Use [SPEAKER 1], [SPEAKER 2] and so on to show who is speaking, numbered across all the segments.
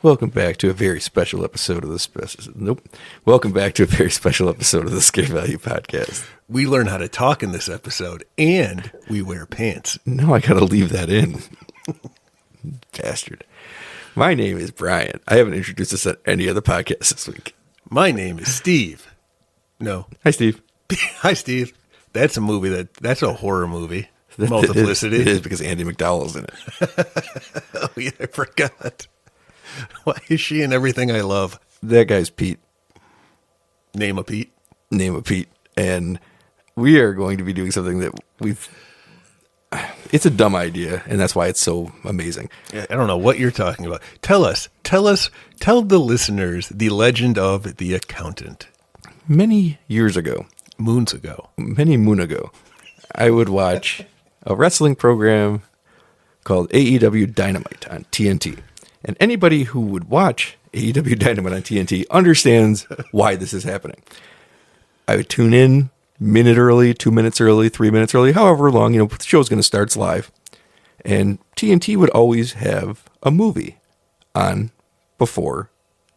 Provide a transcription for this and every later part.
[SPEAKER 1] Welcome back to a very special episode of the Welcome back to a very special episode of the Scare Value Podcast.
[SPEAKER 2] We learn how to talk in this episode, and we wear pants.
[SPEAKER 1] No, I gotta leave that in. Bastard. My name is Brian. I haven't introduced us on any other podcast this week.
[SPEAKER 2] My name is Steve. No.
[SPEAKER 1] Hi, Steve.
[SPEAKER 2] Hi, Steve. That's that's a horror movie. Multiplicity.
[SPEAKER 1] It is because Andy McDowell's in it.
[SPEAKER 2] Oh, yeah, I forgot. Why is she in everything I love?
[SPEAKER 1] That guy's Pete.
[SPEAKER 2] Name a Pete.
[SPEAKER 1] Name a Pete. And we are going to be doing something that it's a dumb idea, and that's why it's so amazing.
[SPEAKER 2] I don't know what you're talking about. Tell the listeners the legend of the accountant.
[SPEAKER 1] Many years ago. Many moon ago, I would watch a wrestling program called AEW Dynamite on TNT. And anybody who would watch AEW Dynamite on TNT understands why this is happening. I would tune in minute early, 2 minutes early, 3 minutes early, however long, the show's going to start, it's live. And TNT would always have a movie on before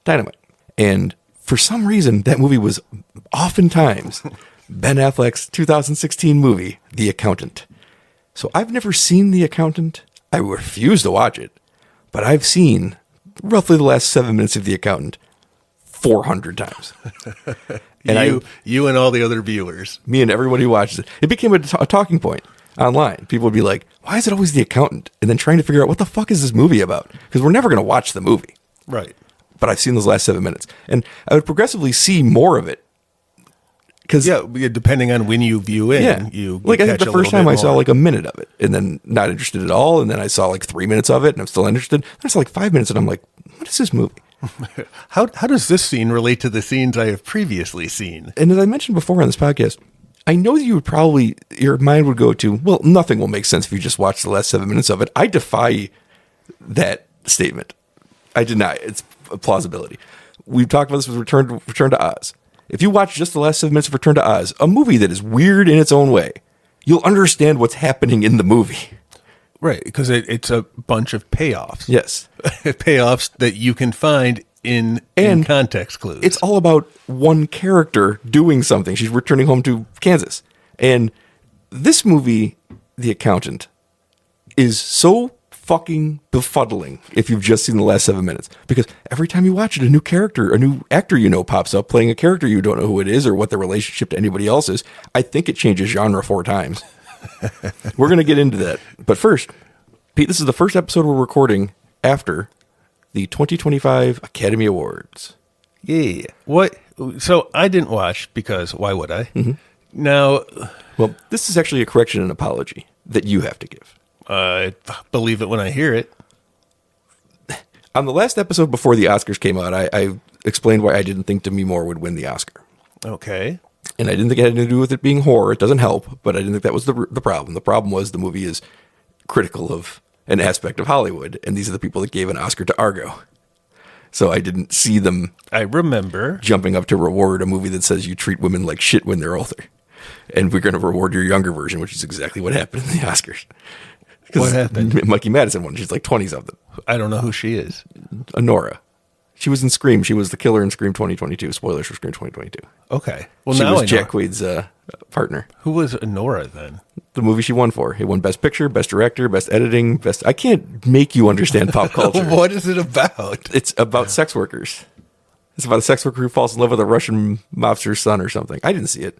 [SPEAKER 1] Dynamite. And for some reason, that movie was oftentimes Ben Affleck's 2016 movie, The Accountant. So I've never seen The Accountant. I refuse to watch it. But I've seen roughly the last 7 minutes of The Accountant 400 times. And
[SPEAKER 2] you and all the other viewers.
[SPEAKER 1] Me and everybody who watches it. It became a talking point online. People would be like, why is it always The Accountant? And then trying to figure out what the fuck is this movie about? Because we're never going to watch the movie.
[SPEAKER 2] Right.
[SPEAKER 1] But I've seen those last 7 minutes. And I would progressively see more of it.
[SPEAKER 2] Depending on when you view in, you
[SPEAKER 1] I think the first time I saw like a minute of it, and then not interested at all, and then I saw like 3 minutes of it, and I'm still interested. Then I saw like 5 minutes, and I'm like, what is this movie?
[SPEAKER 2] How does this scene relate to the scenes I have previously seen?
[SPEAKER 1] And as I mentioned before on this podcast, I know that you would your mind would go to, well, nothing will make sense if you just watch the last 7 minutes of it. I defy that statement. I deny its plausibility. We've talked about this with Return to Oz. If you watch just the last 7 minutes of Return to Oz, a movie that is weird in its own way, you'll understand what's happening in the movie.
[SPEAKER 2] Right, because it's a bunch of payoffs.
[SPEAKER 1] Yes.
[SPEAKER 2] Payoffs that you can find in context clues.
[SPEAKER 1] It's all about one character doing something. She's returning home to Kansas. And this movie, The Accountant, is so fucking befuddling if you've just seen the last 7 minutes, because every time you watch it, a new character, a new actor pops up playing a character you don't know who it is or what the relationship to anybody else is. I think it changes genre 4 times. We're going to get into that, but first, Pete, this is the first episode we're recording after the 2025 Academy Awards.
[SPEAKER 2] Yeah. What? So I didn't watch because why would I?
[SPEAKER 1] Mm-hmm.
[SPEAKER 2] Now,
[SPEAKER 1] well, this is actually a correction and apology that you have to give.
[SPEAKER 2] I believe it when I hear it.
[SPEAKER 1] On the last episode before the Oscars came out, I explained why I didn't think Demi Moore would win the Oscar.
[SPEAKER 2] Okay.
[SPEAKER 1] And I didn't think it had anything to do with it being horror. It doesn't help, but I didn't think that was the problem. The problem was the movie is critical of an aspect of Hollywood, and these are the people that gave an Oscar to Argo. So I didn't see them.
[SPEAKER 2] I remember
[SPEAKER 1] jumping up to reward a movie that says you treat women like shit when they're older. And we're going to reward your younger version, which is exactly what happened in the Oscars.
[SPEAKER 2] What happened?
[SPEAKER 1] Mikey Madison won. She's like 20-something.
[SPEAKER 2] I don't know who she is.
[SPEAKER 1] Nora. She was in Scream. She was the killer in Scream 2022. Spoilers for Scream 2022.
[SPEAKER 2] Okay. Well,
[SPEAKER 1] she
[SPEAKER 2] now
[SPEAKER 1] was
[SPEAKER 2] I
[SPEAKER 1] Jack
[SPEAKER 2] know.
[SPEAKER 1] Quaid's partner.
[SPEAKER 2] Who was Nora then?
[SPEAKER 1] The movie she won for. It won Best Picture, Best Director, Best Editing, Best... I can't make you understand pop culture.
[SPEAKER 2] What is it about?
[SPEAKER 1] It's about sex workers. It's about a sex worker who falls in love with a Russian mobster's son or something. I didn't see it.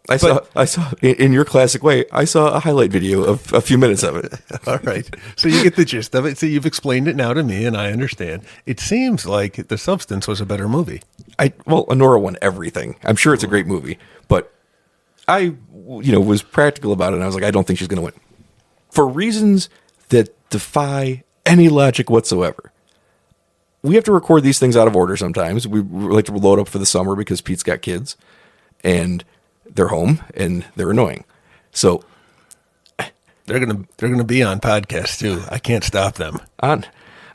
[SPEAKER 1] I saw in your classic way, I saw a highlight video of a few minutes of it.
[SPEAKER 2] All right. So you get the gist of it. So you've explained it now to me, and I understand. It seems like The Substance was a better movie.
[SPEAKER 1] Honora won everything. I'm sure it's a great movie, but I, was practical about it, and I was like, I don't think she's going to win. For reasons that defy any logic whatsoever. We have to record these things out of order sometimes. We like to load up for the summer because Pete's got kids, and they're home and they're annoying. So
[SPEAKER 2] they're gonna be on podcasts too. I can't stop them.
[SPEAKER 1] On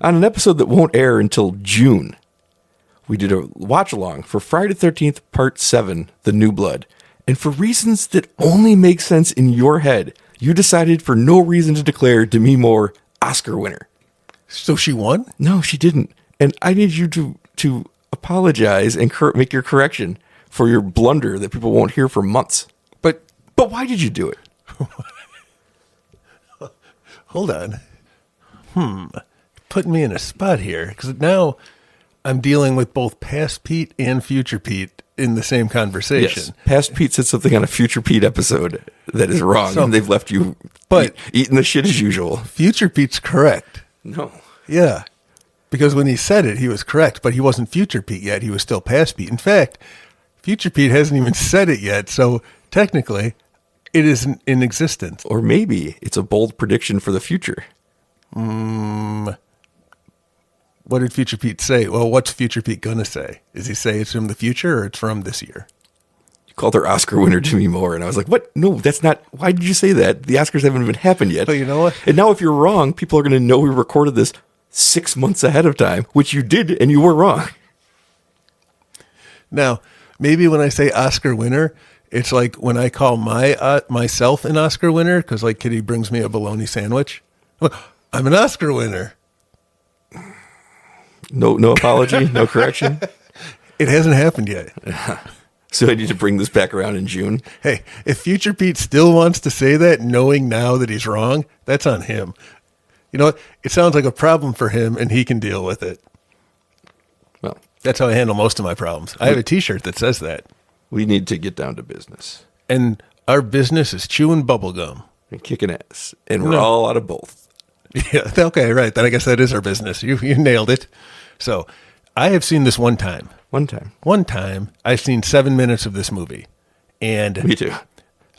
[SPEAKER 1] an episode that won't air until June, we did a watch along for Friday the 13th, Part 7, The New Blood. And for reasons that only make sense in your head, you decided for no reason to declare Demi Moore Oscar winner.
[SPEAKER 2] So she won?
[SPEAKER 1] No, she didn't. And I need you to apologize and make your correction for your blunder that people won't hear for months. But why did you do it?
[SPEAKER 2] Hold on. Putting me in a spot here, because now I'm dealing with both past Pete and future Pete in the same conversation.
[SPEAKER 1] Yes. Past Pete said something on a future Pete episode that is wrong, and they've left you eating the shit as usual.
[SPEAKER 2] Future Pete's correct.
[SPEAKER 1] No.
[SPEAKER 2] Yeah. Because when he said it, he was correct, but he wasn't future Pete yet. He was still past Pete. In fact, future Pete hasn't even said it yet, so technically it isn't in existence.
[SPEAKER 1] Or maybe it's a bold prediction for the future.
[SPEAKER 2] What did future Pete say? Well, what's future Pete going to say? Does he say it's from the future or it's from this year?
[SPEAKER 1] You called her Oscar winner Demi Moore, and I was like, what? No, that's not. Why did you say that? The Oscars haven't even happened yet.
[SPEAKER 2] But you know what?
[SPEAKER 1] And now if you're wrong, people are going to know we recorded this 6 months ahead of time, which you did, and you were wrong.
[SPEAKER 2] Now, maybe when I say Oscar winner, it's like when I call myself an Oscar winner, because like Kitty brings me a bologna sandwich. I'm an Oscar winner.
[SPEAKER 1] No apology, no correction.
[SPEAKER 2] It hasn't happened yet.
[SPEAKER 1] So I need to bring this back around in June.
[SPEAKER 2] Hey, if future Pete still wants to say that, knowing now that he's wrong, that's on him. You know what? It sounds like a problem for him, and he can deal with it.
[SPEAKER 1] Well,
[SPEAKER 2] that's how I handle most of my problems. I have a T-shirt that says that.
[SPEAKER 1] We need to get down to business.
[SPEAKER 2] And our business is chewing bubble gum.
[SPEAKER 1] And kicking ass. And we're all out of both.
[SPEAKER 2] Yeah, okay, right. Then I guess that is our business. You nailed it. So I have seen this one time.
[SPEAKER 1] One time.
[SPEAKER 2] I've seen 7 minutes of this movie. And
[SPEAKER 1] me too.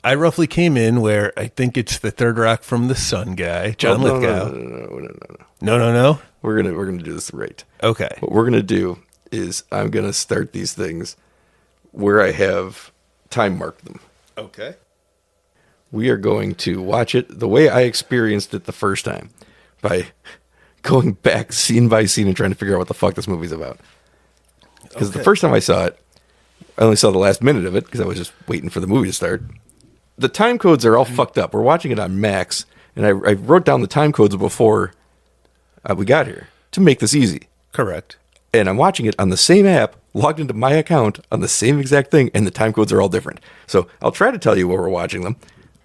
[SPEAKER 2] I roughly came in where I think it's the Third Rock from the Sun guy, John Lithgow. No.
[SPEAKER 1] We're gonna do this right.
[SPEAKER 2] Okay.
[SPEAKER 1] What we're gonna do is I'm gonna start these things where I have time marked them.
[SPEAKER 2] Okay.
[SPEAKER 1] We are going to watch it the way I experienced it the first time, by going back scene by scene and trying to figure out what the fuck this movie's about. Because the first time I saw it, I only saw the last minute of it because I was just waiting for the movie to start. The time codes are all fucked up. We're watching it on Max, and I wrote down the time codes before we got here to make this easy.
[SPEAKER 2] Correct.
[SPEAKER 1] And I'm watching it on the same app, logged into my account on the same exact thing, and the time codes are all different. So I'll try to tell you where we're watching them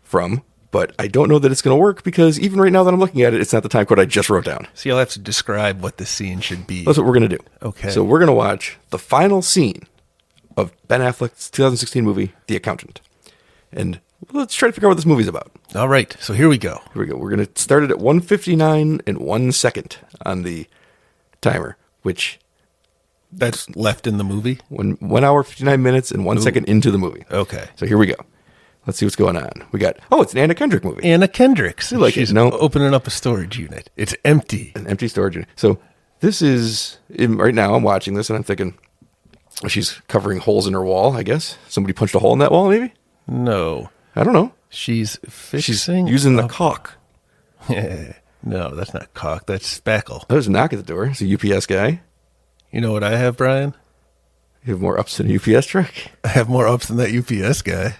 [SPEAKER 1] from, but I don't know that it's going to work because even right now that I'm looking at it, it's not the time code I just wrote down.
[SPEAKER 2] So you'll have to describe what the scene should be.
[SPEAKER 1] That's what we're going to do.
[SPEAKER 2] Okay.
[SPEAKER 1] So we're going to watch the final scene of Ben Affleck's 2016 movie, The Accountant. And let's try to figure out what this movie's about.
[SPEAKER 2] All right. So here we go.
[SPEAKER 1] Here we go. We're going to start it at 1:59 and 1 second on the timer, which...
[SPEAKER 2] That's left in the movie?
[SPEAKER 1] 1 hour, 59 minutes, and 1 second into the movie.
[SPEAKER 2] Okay.
[SPEAKER 1] So here we go. Let's see what's going on. We got, it's an Anna Kendrick movie.
[SPEAKER 2] Anna Kendrick.
[SPEAKER 1] She's
[SPEAKER 2] opening up a storage unit. It's empty.
[SPEAKER 1] An empty storage unit. So this is, right now I'm watching this and I'm thinking, she's covering holes in her wall, I guess. Somebody punched a hole in that wall, maybe?
[SPEAKER 2] No.
[SPEAKER 1] I don't know.
[SPEAKER 2] She's fixing.
[SPEAKER 1] She's using the caulk.
[SPEAKER 2] No, that's not caulk. That's spackle.
[SPEAKER 1] There's a knock at the door. It's a UPS guy.
[SPEAKER 2] You know what I have, Brian?
[SPEAKER 1] You have more ups than a UPS truck?
[SPEAKER 2] I have more ups than that UPS guy.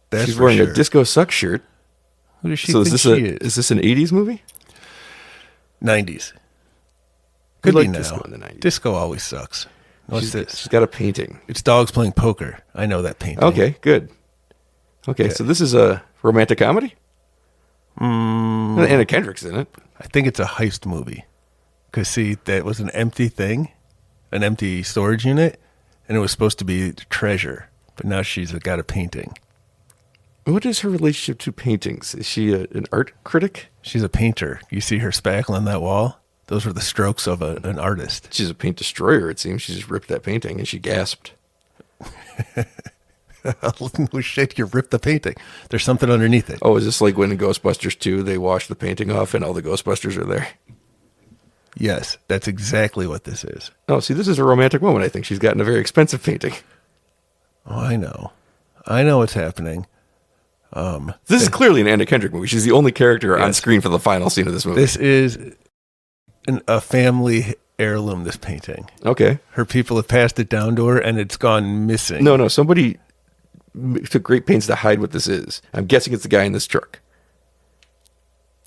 [SPEAKER 2] That's
[SPEAKER 1] She's wearing a Disco Suck shirt.
[SPEAKER 2] Who does she think she is?
[SPEAKER 1] Is this an 80s movie?
[SPEAKER 2] 90s. Could
[SPEAKER 1] be
[SPEAKER 2] like
[SPEAKER 1] now.
[SPEAKER 2] disco in the 90s. Disco always sucks. What's this?
[SPEAKER 1] She's got a painting.
[SPEAKER 2] It's dogs playing poker. I know that painting.
[SPEAKER 1] Okay, good. Okay, so this is a romantic comedy? Anna Kendrick's in it.
[SPEAKER 2] I think it's a heist movie. Because, see, that was an empty thing, an empty storage unit, and it was supposed to be treasure. But now she's got a painting.
[SPEAKER 1] What is her relationship to paintings? Is she an art critic?
[SPEAKER 2] She's a painter. You see her spackle on that wall? Those were the strokes of an artist.
[SPEAKER 1] She's a paint destroyer, it seems. She just ripped that painting and she gasped.
[SPEAKER 2] No shit, you ripped the painting. There's something underneath it.
[SPEAKER 1] Oh, is this like when in Ghostbusters 2 they wash the painting off and all the Ghostbusters are there?
[SPEAKER 2] Yes, that's exactly what this is.
[SPEAKER 1] Oh, see, this is a romantic woman. I think she's gotten a very expensive painting.
[SPEAKER 2] Oh, I know. I know what's happening.
[SPEAKER 1] This is clearly an Anna Kendrick movie. She's the only character on screen for the final scene of this movie.
[SPEAKER 2] This is a family heirloom, this painting.
[SPEAKER 1] Okay.
[SPEAKER 2] Her people have passed it down to her, and it's gone missing.
[SPEAKER 1] No, somebody took great pains to hide what this is. I'm guessing it's the guy in this truck.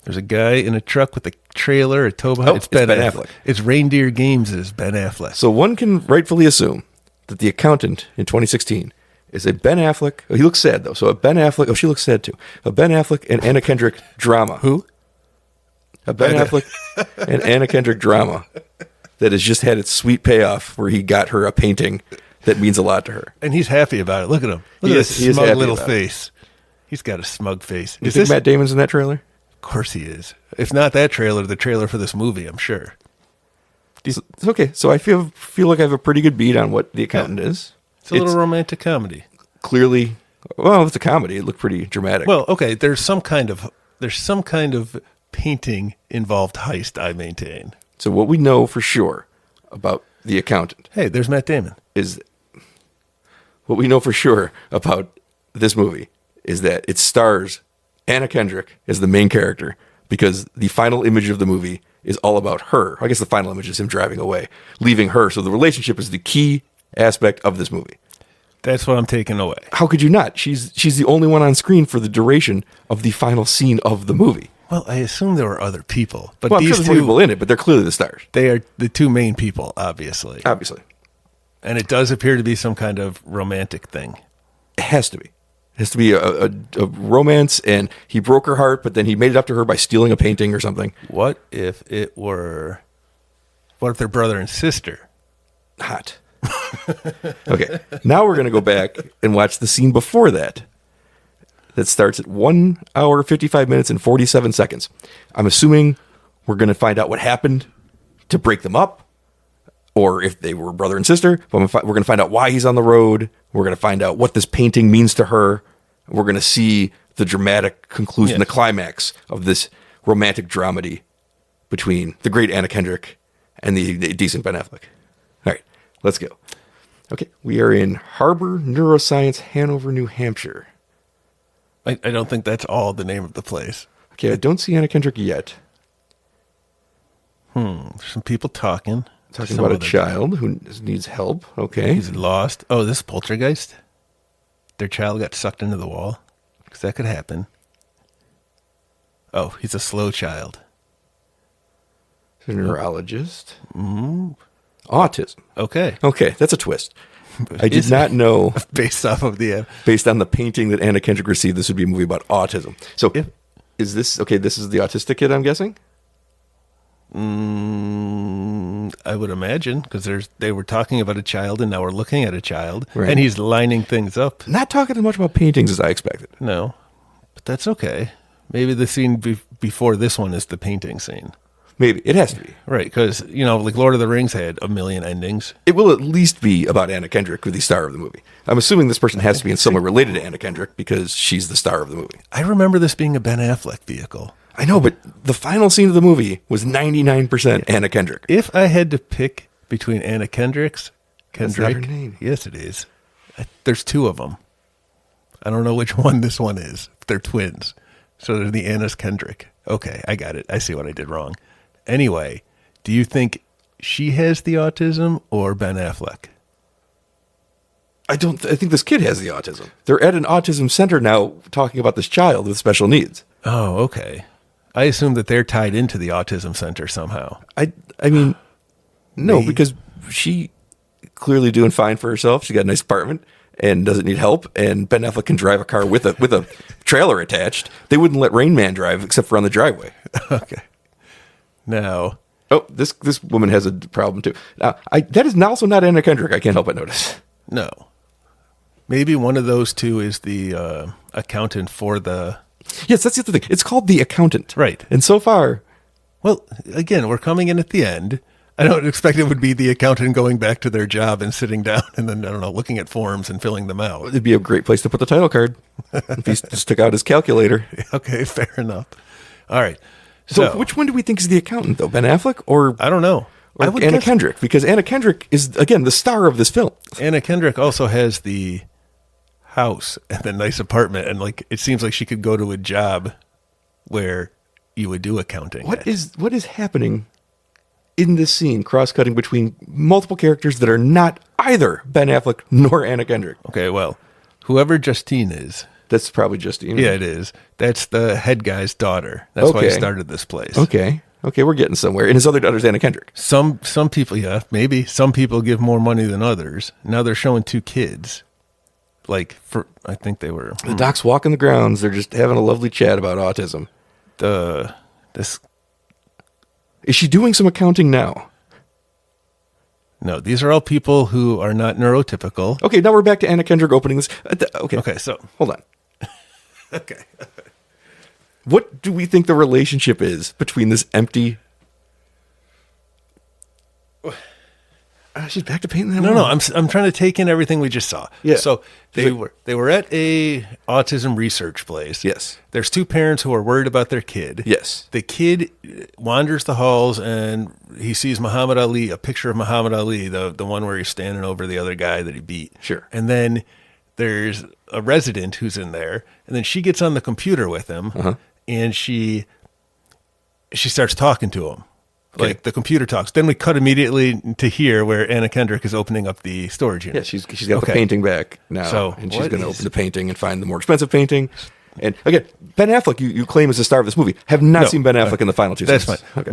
[SPEAKER 2] There's a guy in a truck with a trailer, a tow behind.
[SPEAKER 1] Oh, it's Ben Affleck.
[SPEAKER 2] It's Reindeer Games as Ben Affleck.
[SPEAKER 1] So one can rightfully assume that The Accountant in 2016 is a Ben Affleck. Oh, he looks sad, though. So a Ben Affleck. Oh, she looks sad, too. A Ben Affleck and Anna Kendrick drama.
[SPEAKER 2] Who?
[SPEAKER 1] A Ben Affleck and Anna Kendrick drama that has just had its sweet payoff where he got her a painting that means a lot to her.
[SPEAKER 2] And he's happy about it. Look at him. Look at his smug little face. He's got a smug face.
[SPEAKER 1] You think Matt Damon's in that trailer?
[SPEAKER 2] Of course he is. If not that trailer, the trailer for this movie, I'm sure.
[SPEAKER 1] It's okay. So I feel like I have a pretty good beat on what The Accountant is.
[SPEAKER 2] It's a little romantic comedy.
[SPEAKER 1] Clearly, well, it's a comedy. It looked pretty dramatic.
[SPEAKER 2] Well, okay. There's some kind of painting involved heist, I maintain.
[SPEAKER 1] So what we know for sure about The Accountant.
[SPEAKER 2] Hey, there's Matt Damon.
[SPEAKER 1] What we know for sure about this movie is that it stars Anna Kendrick as the main character because the final image of the movie is all about her. I guess the final image is him driving away, leaving her. So the relationship is the key aspect of this movie.
[SPEAKER 2] That's what I'm taking away.
[SPEAKER 1] How could you not? She's the only one on screen for the duration of the final scene of the movie.
[SPEAKER 2] Well, I assume there were other people, but
[SPEAKER 1] I'm sure there's more people in it, but they're clearly the stars.
[SPEAKER 2] They are the two main people, obviously.
[SPEAKER 1] Obviously.
[SPEAKER 2] And it does appear to be some kind of romantic thing.
[SPEAKER 1] It has to be. It has to be a romance, and he broke her heart, but then he made it up to her by stealing a painting or something.
[SPEAKER 2] What if they're brother and sister?
[SPEAKER 1] Hot. Okay, now we're going to go back and watch the scene before that. That starts at 1 hour, 55 minutes, and 47 seconds. I'm assuming we're going to find out what happened to break them up, or if they were brother and sister. But we're going to find out why he's on the road. We're going to find out what this painting means to her. We're going to see the dramatic conclusion, the climax of this romantic dramedy between the great Anna Kendrick and the decent Ben Affleck. All right, let's go. Okay, we are in Harbor Neuroscience, Hanover, New Hampshire.
[SPEAKER 2] I don't think that's all the name of the place.
[SPEAKER 1] Okay, I don't see Anna Kendrick yet.
[SPEAKER 2] Some people talking
[SPEAKER 1] about a child who needs help. Okay.
[SPEAKER 2] He's lost. Oh, this poltergeist? Their child got sucked into the wall? Because that could happen. Oh, he's a slow child.
[SPEAKER 1] He's a neurologist. Autism.
[SPEAKER 2] Okay.
[SPEAKER 1] Okay, that's a twist. I did not know.
[SPEAKER 2] Based off of
[SPEAKER 1] based on the painting that Anna Kendrick received, this would be a movie about autism. So, is this okay? This is the autistic kid, I'm guessing.
[SPEAKER 2] I would imagine because they were talking about a child, and now we're looking at a child,
[SPEAKER 1] right.
[SPEAKER 2] And he's lining things up.
[SPEAKER 1] Not talking as much about paintings as I expected.
[SPEAKER 2] No, but that's okay. Maybe the scene before this one is the painting scene.
[SPEAKER 1] Maybe. It has to be.
[SPEAKER 2] Right, because, like Lord of the Rings had a million endings.
[SPEAKER 1] It will at least be about Anna Kendrick, the star of the movie. I'm assuming this person has to be in some way related to Anna Kendrick because she's the star of the movie.
[SPEAKER 2] I remember this being a Ben Affleck vehicle.
[SPEAKER 1] I know, but the final scene of the movie was 99% Anna Kendrick.
[SPEAKER 2] If I had to pick between Anna Kendrick.
[SPEAKER 1] That's not her name.
[SPEAKER 2] Yes, it is. There's two of them. I don't know which one this one is. They're twins. So they're the Anna's Kendrick. Okay, I got it. I see what I did wrong. Anyway, do you think she has the autism or Ben Affleck?
[SPEAKER 1] I think this kid has the autism. They're at an autism center now talking about this child with special needs.
[SPEAKER 2] Oh, okay. I assume that they're tied into the autism center somehow.
[SPEAKER 1] I mean, no, because she clearly doing fine for herself. She got a nice apartment and doesn't need help. And Ben Affleck can drive a car with a trailer attached. They wouldn't let Rain Man drive except for on the driveway.
[SPEAKER 2] Okay. Now,
[SPEAKER 1] this woman has a problem too. Now, that is also not Anna Kendrick. I can't help but notice.
[SPEAKER 2] No, maybe one of those two is the accountant for the.
[SPEAKER 1] Yes, that's the other thing. It's called The Accountant,
[SPEAKER 2] right?
[SPEAKER 1] And so far,
[SPEAKER 2] well, again, we're coming in at the end. I don't expect it would be the accountant going back to their job and sitting down and then, I don't know, looking at forms and filling them out.
[SPEAKER 1] It'd be a great place to put the title card if he just took out his calculator.
[SPEAKER 2] Okay, fair enough. All right.
[SPEAKER 1] So which one do we think is the accountant, though? Ben Affleck or...
[SPEAKER 2] I don't know.
[SPEAKER 1] Or Anna Kendrick? Because Anna Kendrick is, again, the star of this film.
[SPEAKER 2] Anna Kendrick also has the house and the nice apartment. And it seems like she could go to a job where you would do accounting.
[SPEAKER 1] What is happening in this scene, cross-cutting between multiple characters that are not either Ben Affleck nor Anna Kendrick?
[SPEAKER 2] Okay, well, whoever Justine is...
[SPEAKER 1] That's probably just
[SPEAKER 2] Yeah, it is. That's the head guy's daughter. That's why he started this place.
[SPEAKER 1] Okay, we're getting somewhere. And his other daughter's Anna Kendrick.
[SPEAKER 2] Some people, yeah, maybe. Some people give more money than others. Now they're showing 2 kids. I think they were...
[SPEAKER 1] The doc's walking the grounds. They're just having a lovely chat about autism. Is she doing some accounting now?
[SPEAKER 2] No, these are all people who are not neurotypical.
[SPEAKER 1] Okay, now we're back to Anna Kendrick opening this. Okay,
[SPEAKER 2] so
[SPEAKER 1] hold on.
[SPEAKER 2] Okay.
[SPEAKER 1] What do we think the relationship is between this empty... she's back to painting that
[SPEAKER 2] No,
[SPEAKER 1] wall.
[SPEAKER 2] I'm trying to take in everything we just saw.
[SPEAKER 1] Yeah.
[SPEAKER 2] So they were at a autism research place.
[SPEAKER 1] Yes.
[SPEAKER 2] There's 2 parents who are worried about their kid.
[SPEAKER 1] Yes.
[SPEAKER 2] The kid wanders the halls and he sees Muhammad Ali, a picture of Muhammad Ali, the one where he's standing over the other guy that he beat.
[SPEAKER 1] Sure.
[SPEAKER 2] And then there's a resident who's in there, and then she gets on the computer with him, and she starts talking to him.
[SPEAKER 1] Okay.
[SPEAKER 2] Like the computer talks. Then we cut immediately to here where Anna Kendrick is opening up the storage unit.
[SPEAKER 1] Yeah, she's got the painting back now, and she's going to open the painting and find the more expensive painting. And again, Ben Affleck, you claim is the star of this movie. Have not seen Ben Affleck in the final 2
[SPEAKER 2] That's
[SPEAKER 1] seasons.
[SPEAKER 2] fine.
[SPEAKER 1] Okay.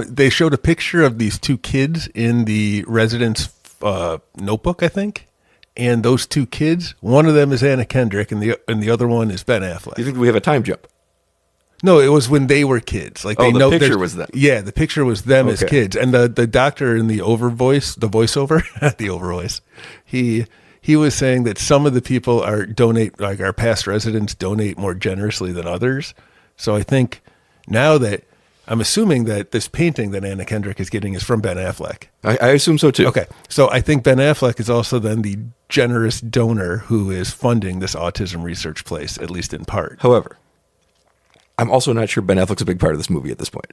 [SPEAKER 2] They showed a picture of these 2 kids in the resident's notebook, I think. And those 2 kids, one of them is Anna Kendrick, and the other one is Ben Affleck.
[SPEAKER 1] Do you think we have a time jump?
[SPEAKER 2] No, it was when they were kids. Like
[SPEAKER 1] the picture was them.
[SPEAKER 2] Yeah, the picture was them as kids, and the doctor in the voiceover, the overvoice, he was saying that some of the people our past residents donate more generously than others. So I think now that I'm assuming that this painting that Anna Kendrick is getting is from Ben Affleck.
[SPEAKER 1] I assume so too.
[SPEAKER 2] Okay, so I think Ben Affleck is also then the generous donor who is funding this autism research place, at least in part.
[SPEAKER 1] However, I'm also not sure Ben Affleck's a big part of this movie at this point.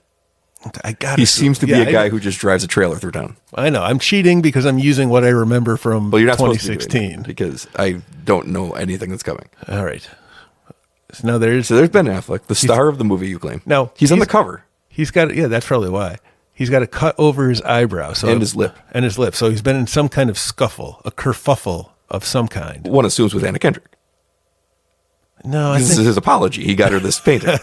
[SPEAKER 2] He
[SPEAKER 1] seems to be a guy who just drives a trailer through town.
[SPEAKER 2] I know. I'm cheating because I'm using what I remember from
[SPEAKER 1] Well, you're not
[SPEAKER 2] 2016.
[SPEAKER 1] supposed to be doing that because I don't know anything that's coming.
[SPEAKER 2] All right. So now there's
[SPEAKER 1] Ben Affleck, the star of the movie you claim.
[SPEAKER 2] No,
[SPEAKER 1] he's on the cover.
[SPEAKER 2] He's got that's probably why. He's got a cut over his eyebrow,
[SPEAKER 1] and his lip.
[SPEAKER 2] So he's been in some kind of scuffle, a kerfuffle of some kind.
[SPEAKER 1] One assumes with Anna Kendrick.
[SPEAKER 2] No,
[SPEAKER 1] this is his apology. He got her this painting,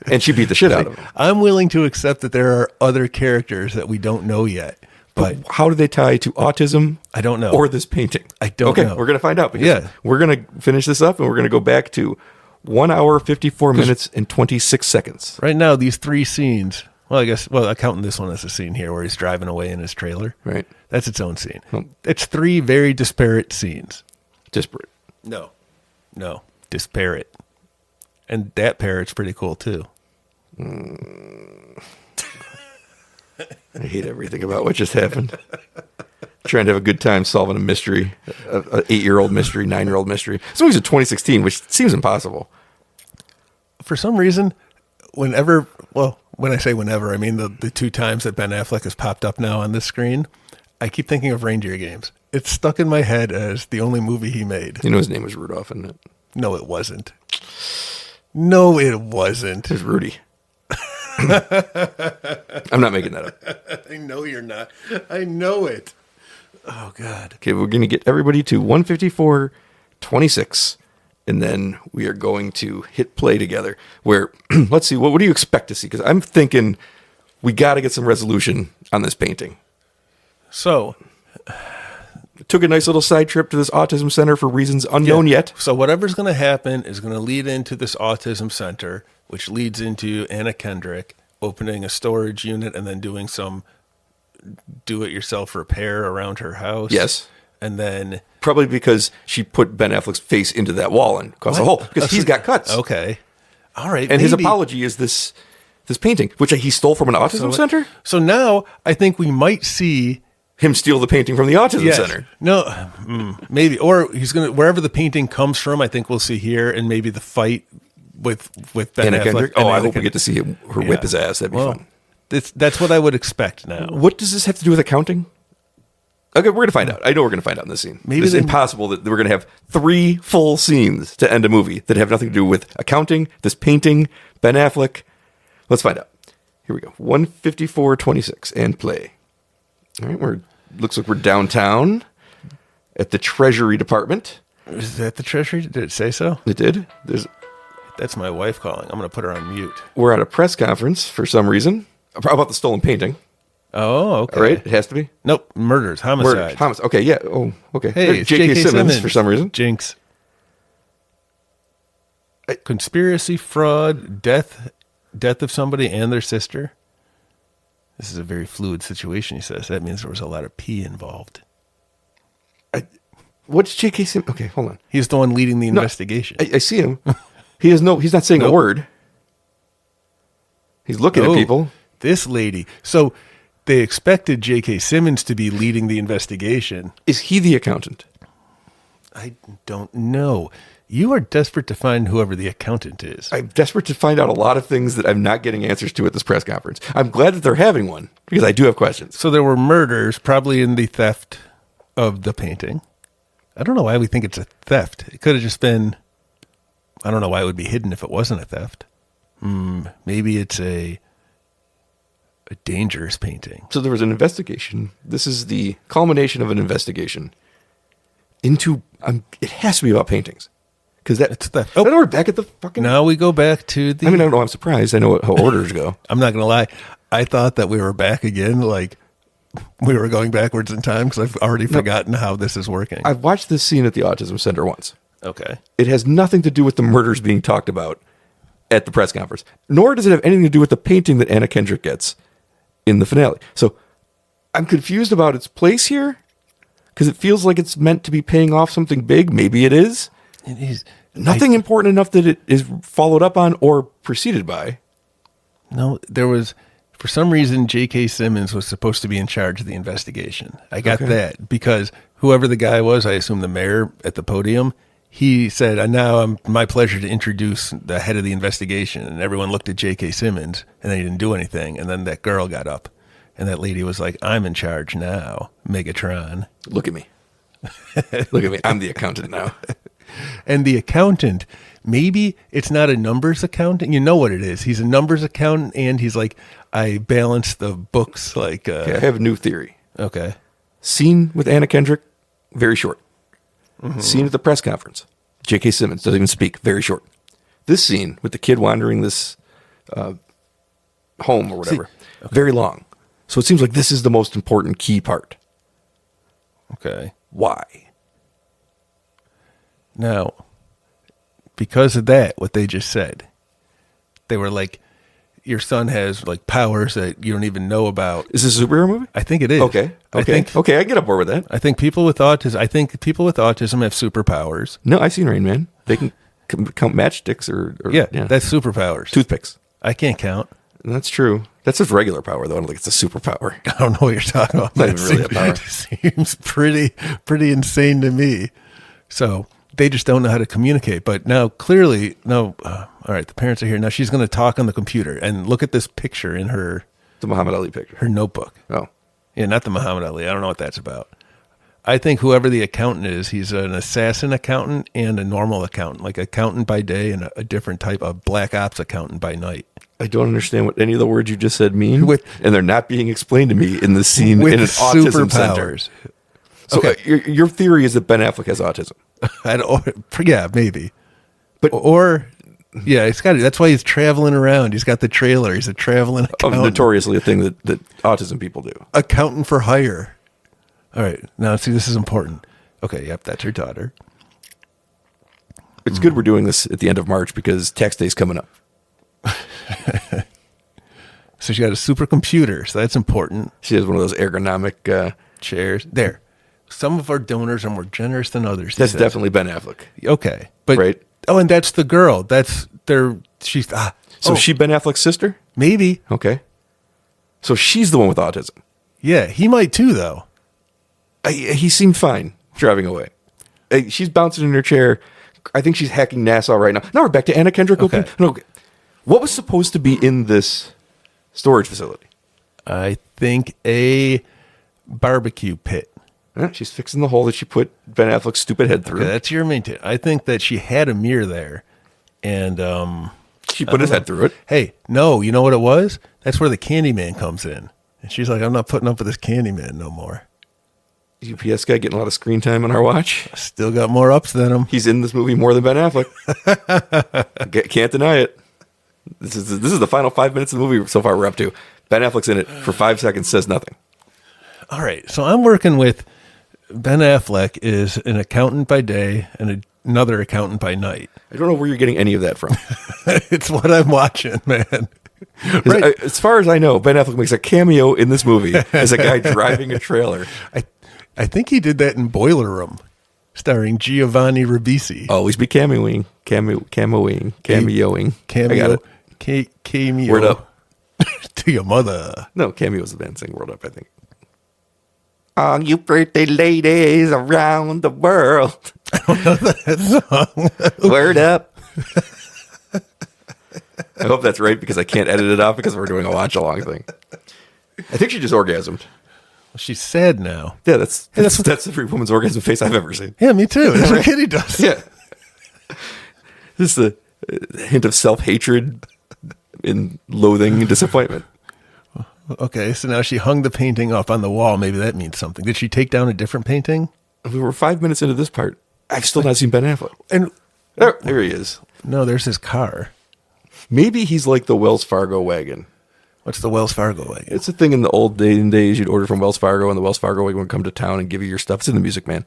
[SPEAKER 1] and she beat the shit out of him.
[SPEAKER 2] I'm willing to accept that there are other characters that we don't know yet. But
[SPEAKER 1] how do they tie to autism?
[SPEAKER 2] I don't know.
[SPEAKER 1] Or this painting?
[SPEAKER 2] I don't know.
[SPEAKER 1] We're going to find out. We're going to finish this up, and we're going to go back to 1 hour, 54 minutes, and 26 seconds.
[SPEAKER 2] Right now, these 3 scenes... Well, I'm counting this one as a scene here where he's driving away in his trailer.
[SPEAKER 1] Right.
[SPEAKER 2] That's its own scene. It's 3 very disparate scenes.
[SPEAKER 1] Disparate.
[SPEAKER 2] No. Disparate. And that parrot's pretty cool, too.
[SPEAKER 1] I hate everything about what just happened. Trying to have a good time solving a mystery, an 8-year-old mystery, 9-year-old mystery. This movie's in 2016, which seems impossible.
[SPEAKER 2] For some reason, when I say whenever, I mean the 2 times that Ben Affleck has popped up now on this screen, I keep thinking of Reindeer Games. It's stuck in my head as the only movie he made.
[SPEAKER 1] You know his name was Rudolph, isn't it?
[SPEAKER 2] No, it wasn't. It was
[SPEAKER 1] Rudy. I'm not making that up.
[SPEAKER 2] I know you're not. I know it. Oh, God.
[SPEAKER 1] Okay, we're going to get everybody to 154.26, and then we are going to hit play together. Where, let's see, what do you expect to see? Because I'm thinking we got to get some resolution on this painting.
[SPEAKER 2] So...
[SPEAKER 1] Took a nice little side trip to this autism center for reasons unknown yet.
[SPEAKER 2] So whatever's going to happen is going to lead into this autism center, which leads into Anna Kendrick opening a storage unit and then doing some do-it-yourself repair around her house.
[SPEAKER 1] Yes.
[SPEAKER 2] And then...
[SPEAKER 1] Probably because she put Ben Affleck's face into that wall and caused a hole. Because he's got cuts.
[SPEAKER 2] Okay. All right.
[SPEAKER 1] And his apology is this painting, which he stole from an autism center?
[SPEAKER 2] So now I think we might see...
[SPEAKER 1] him steal the painting from the autism center.
[SPEAKER 2] No, maybe. Or he's going to... Wherever the painting comes from, I think we'll see here, and maybe the fight with Ben
[SPEAKER 1] Anna
[SPEAKER 2] Affleck.
[SPEAKER 1] Kendrick? Oh, I hope we get to see her whip his ass. That'd be fun.
[SPEAKER 2] That's what I would expect now.
[SPEAKER 1] What does this have to do with accounting? Okay, we're going to find out. I know we're going to find out in this scene. Maybe it's impossible that we're going to have 3 full scenes to end a movie that have nothing to do with accounting, this painting, Ben Affleck. Let's find out. Here we go. 154.26 and play. All right, looks like we're downtown at the Treasury Department.
[SPEAKER 2] Is that the treasury? Did it say so?
[SPEAKER 1] It did.
[SPEAKER 2] That's my wife calling. I'm going to put her on mute.
[SPEAKER 1] We're at a press conference for some reason about the stolen painting.
[SPEAKER 2] Oh, okay.
[SPEAKER 1] Right? It has to be.
[SPEAKER 2] Nope. Murders, homicide.
[SPEAKER 1] Homicide. Okay, yeah. Oh, okay.
[SPEAKER 2] Hey, it's
[SPEAKER 1] JK Simmons for some reason.
[SPEAKER 2] Jinx. Conspiracy, fraud, death of somebody and their sister. This is a very fluid situation, he says. That means there was a lot of pee involved.
[SPEAKER 1] What's JK Simmons? Okay, hold on.
[SPEAKER 2] He's the one leading the investigation.
[SPEAKER 1] I see him. He's not saying a word. He's looking at people.
[SPEAKER 2] This lady. So they expected JK Simmons to be leading the investigation.
[SPEAKER 1] Is he the accountant?
[SPEAKER 2] I don't know. You are desperate to find whoever the accountant is.
[SPEAKER 1] I'm desperate to find out a lot of things that I'm not getting answers to at this press conference. I'm glad that they're having one because I do have questions.
[SPEAKER 2] So there were murders, probably in the theft of the painting. I don't know why we think it's a theft. It could have just been, I don't know why it would be hidden if it wasn't a theft. Maybe it's a dangerous painting.
[SPEAKER 1] So there was an investigation. This is the culmination of an investigation into, it has to be about paintings. Because that's the. Oh, we're back at the fucking.
[SPEAKER 2] Now we go back to the.
[SPEAKER 1] I mean, I don't know. I'm surprised. I know how orders go.
[SPEAKER 2] I'm not going to lie. I thought that we were back again, like we were going backwards in time because I've already forgotten how this is working.
[SPEAKER 1] I've watched this scene at the Autism Center once.
[SPEAKER 2] Okay.
[SPEAKER 1] It has nothing to do with the murders being talked about at the press conference, nor does it have anything to do with the painting that Anna Kendrick gets in the finale. So I'm confused about its place here because it feels like it's meant to be paying off something big. Maybe it is.
[SPEAKER 2] It is.
[SPEAKER 1] Nothing important enough that it is followed up on or preceded by.
[SPEAKER 2] No, there was, for some reason, JK Simmons was supposed to be in charge of the investigation. I got that because whoever the guy was, I assume the mayor at the podium, he said, and now it's my pleasure to introduce the head of the investigation. And everyone looked at JK Simmons and then he didn't do anything. And then that girl got up and that lady was like, I'm in charge now, Megatron.
[SPEAKER 1] Look at me. Look at me. I'm the accountant now.
[SPEAKER 2] And the accountant, maybe it's not a numbers accountant. You know what it is. He's a numbers accountant, and he's like, I balance the books. Like,
[SPEAKER 1] okay, I have a new theory.
[SPEAKER 2] Okay.
[SPEAKER 1] Scene with Anna Kendrick, very short. Scene at the press conference. J.K. Simmons doesn't even speak, very short. This scene with the kid wandering this home or whatever, very long. So it seems like this is the most important key part.
[SPEAKER 2] Okay.
[SPEAKER 1] Why?
[SPEAKER 2] Now, because of that, what they just said, they were like, your son has like powers that you don't even know about.
[SPEAKER 1] Is this a superhero movie?
[SPEAKER 2] I think it is.
[SPEAKER 1] Okay. I get on board with that.
[SPEAKER 2] I think people with autism have superpowers.
[SPEAKER 1] No, I've seen Rain Man. They can count matchsticks or
[SPEAKER 2] yeah, that's superpowers.
[SPEAKER 1] Toothpicks.
[SPEAKER 2] I can't count.
[SPEAKER 1] That's true. That's just regular power, though. I don't think it's a superpower.
[SPEAKER 2] I don't know what you're talking about.
[SPEAKER 1] Not even really a power.
[SPEAKER 2] Seems pretty insane to me. So they just don't know how to communicate. But now, clearly, all right, the parents are here. Now she's going to talk on the computer. And look at this picture in her...
[SPEAKER 1] The Muhammad Ali picture.
[SPEAKER 2] Her notebook.
[SPEAKER 1] Oh.
[SPEAKER 2] Yeah, not the Muhammad Ali. I don't know what that's about. I think whoever the accountant is, he's an assassin accountant and a normal accountant. Like accountant by day and a different type of black ops accountant by night.
[SPEAKER 1] I don't understand what any of the words you just said mean. And they're not being explained to me in the scene in an autism center. So okay. Your theory is that Ben Affleck has autism.
[SPEAKER 2] Yeah, maybe. But yeah, it's got. That's why he's traveling around. He's got the trailer. He's a traveling accountant.
[SPEAKER 1] Notoriously a thing that autism people do.
[SPEAKER 2] Accountant for hire. All right, now see, this is important. Okay, yep, that's your daughter.
[SPEAKER 1] It's good we're doing this at the end of March because tax day's coming up.
[SPEAKER 2] So she got a supercomputer, so that's important.
[SPEAKER 1] She has one of those ergonomic
[SPEAKER 2] chairs. There. Some of our donors are more generous than others.
[SPEAKER 1] That's definitely Ben Affleck.
[SPEAKER 2] Okay. But
[SPEAKER 1] right.
[SPEAKER 2] Oh, and that's the girl. She's
[SPEAKER 1] So she Ben Affleck's sister?
[SPEAKER 2] Maybe.
[SPEAKER 1] Okay. So she's the one with autism.
[SPEAKER 2] Yeah, he might too, though.
[SPEAKER 1] He seemed fine driving away. She's bouncing in her chair. I think she's hacking Nassau right now. Now we're back to Anna Kendrick.
[SPEAKER 2] Okay.
[SPEAKER 1] No, what was supposed to be in this storage facility?
[SPEAKER 2] I think a barbecue pit.
[SPEAKER 1] Yeah, she's fixing the hole that she put Ben Affleck's stupid head through.
[SPEAKER 2] Okay, that's your main tip. I think that she had a mirror there, and
[SPEAKER 1] she put his head through it.
[SPEAKER 2] Hey, no, you know what it was? That's where the Candyman comes in. And she's like, I'm not putting up with this Candyman no more.
[SPEAKER 1] UPS guy getting a lot of screen time on our watch.
[SPEAKER 2] Still got more ups than him.
[SPEAKER 1] He's in this movie more than Ben Affleck. Can't deny it. This is the final 5 minutes of the movie so far we're up to. Ben Affleck's in it for 5 seconds, says nothing.
[SPEAKER 2] All right, so I'm working with Ben Affleck is an accountant by day and another accountant by night.
[SPEAKER 1] I don't know where you're getting any of that from.
[SPEAKER 2] It's what I'm watching, man.
[SPEAKER 1] Right. As far as I know, Ben Affleck makes a cameo in this movie as a guy driving a trailer.
[SPEAKER 2] I think he did that in Boiler Room, starring Giovanni Ribisi.
[SPEAKER 1] Always be cameoing. I got it.
[SPEAKER 2] Cameo.
[SPEAKER 1] Word up.
[SPEAKER 2] To your mother.
[SPEAKER 1] No, Cameo is the band saying Word Up, I think. All you birthday ladies around the world.
[SPEAKER 2] I don't know that song.
[SPEAKER 1] Word up. I hope that's right because I can't edit it out because we're doing a watch-along thing. I think she just orgasmed.
[SPEAKER 2] She's sad now.
[SPEAKER 1] Yeah, that's every woman's orgasm face I've ever seen.
[SPEAKER 2] Yeah, me too. That's what Kitty does.
[SPEAKER 1] Yeah. This is a hint of self-hatred and loathing and disappointment.
[SPEAKER 2] Okay, so now she hung the painting up on the wall. Maybe that means something. Did she take down a different painting?
[SPEAKER 1] We were 5 minutes into this part. I've still not seen Ben Affleck.
[SPEAKER 2] And
[SPEAKER 1] there he is.
[SPEAKER 2] No, there's his car.
[SPEAKER 1] Maybe he's like the Wells Fargo wagon.
[SPEAKER 2] What's the Wells Fargo wagon?
[SPEAKER 1] It's a thing in the old days you'd order from Wells Fargo, and the Wells Fargo wagon would come to town and give you your stuff. It's in the Music Man.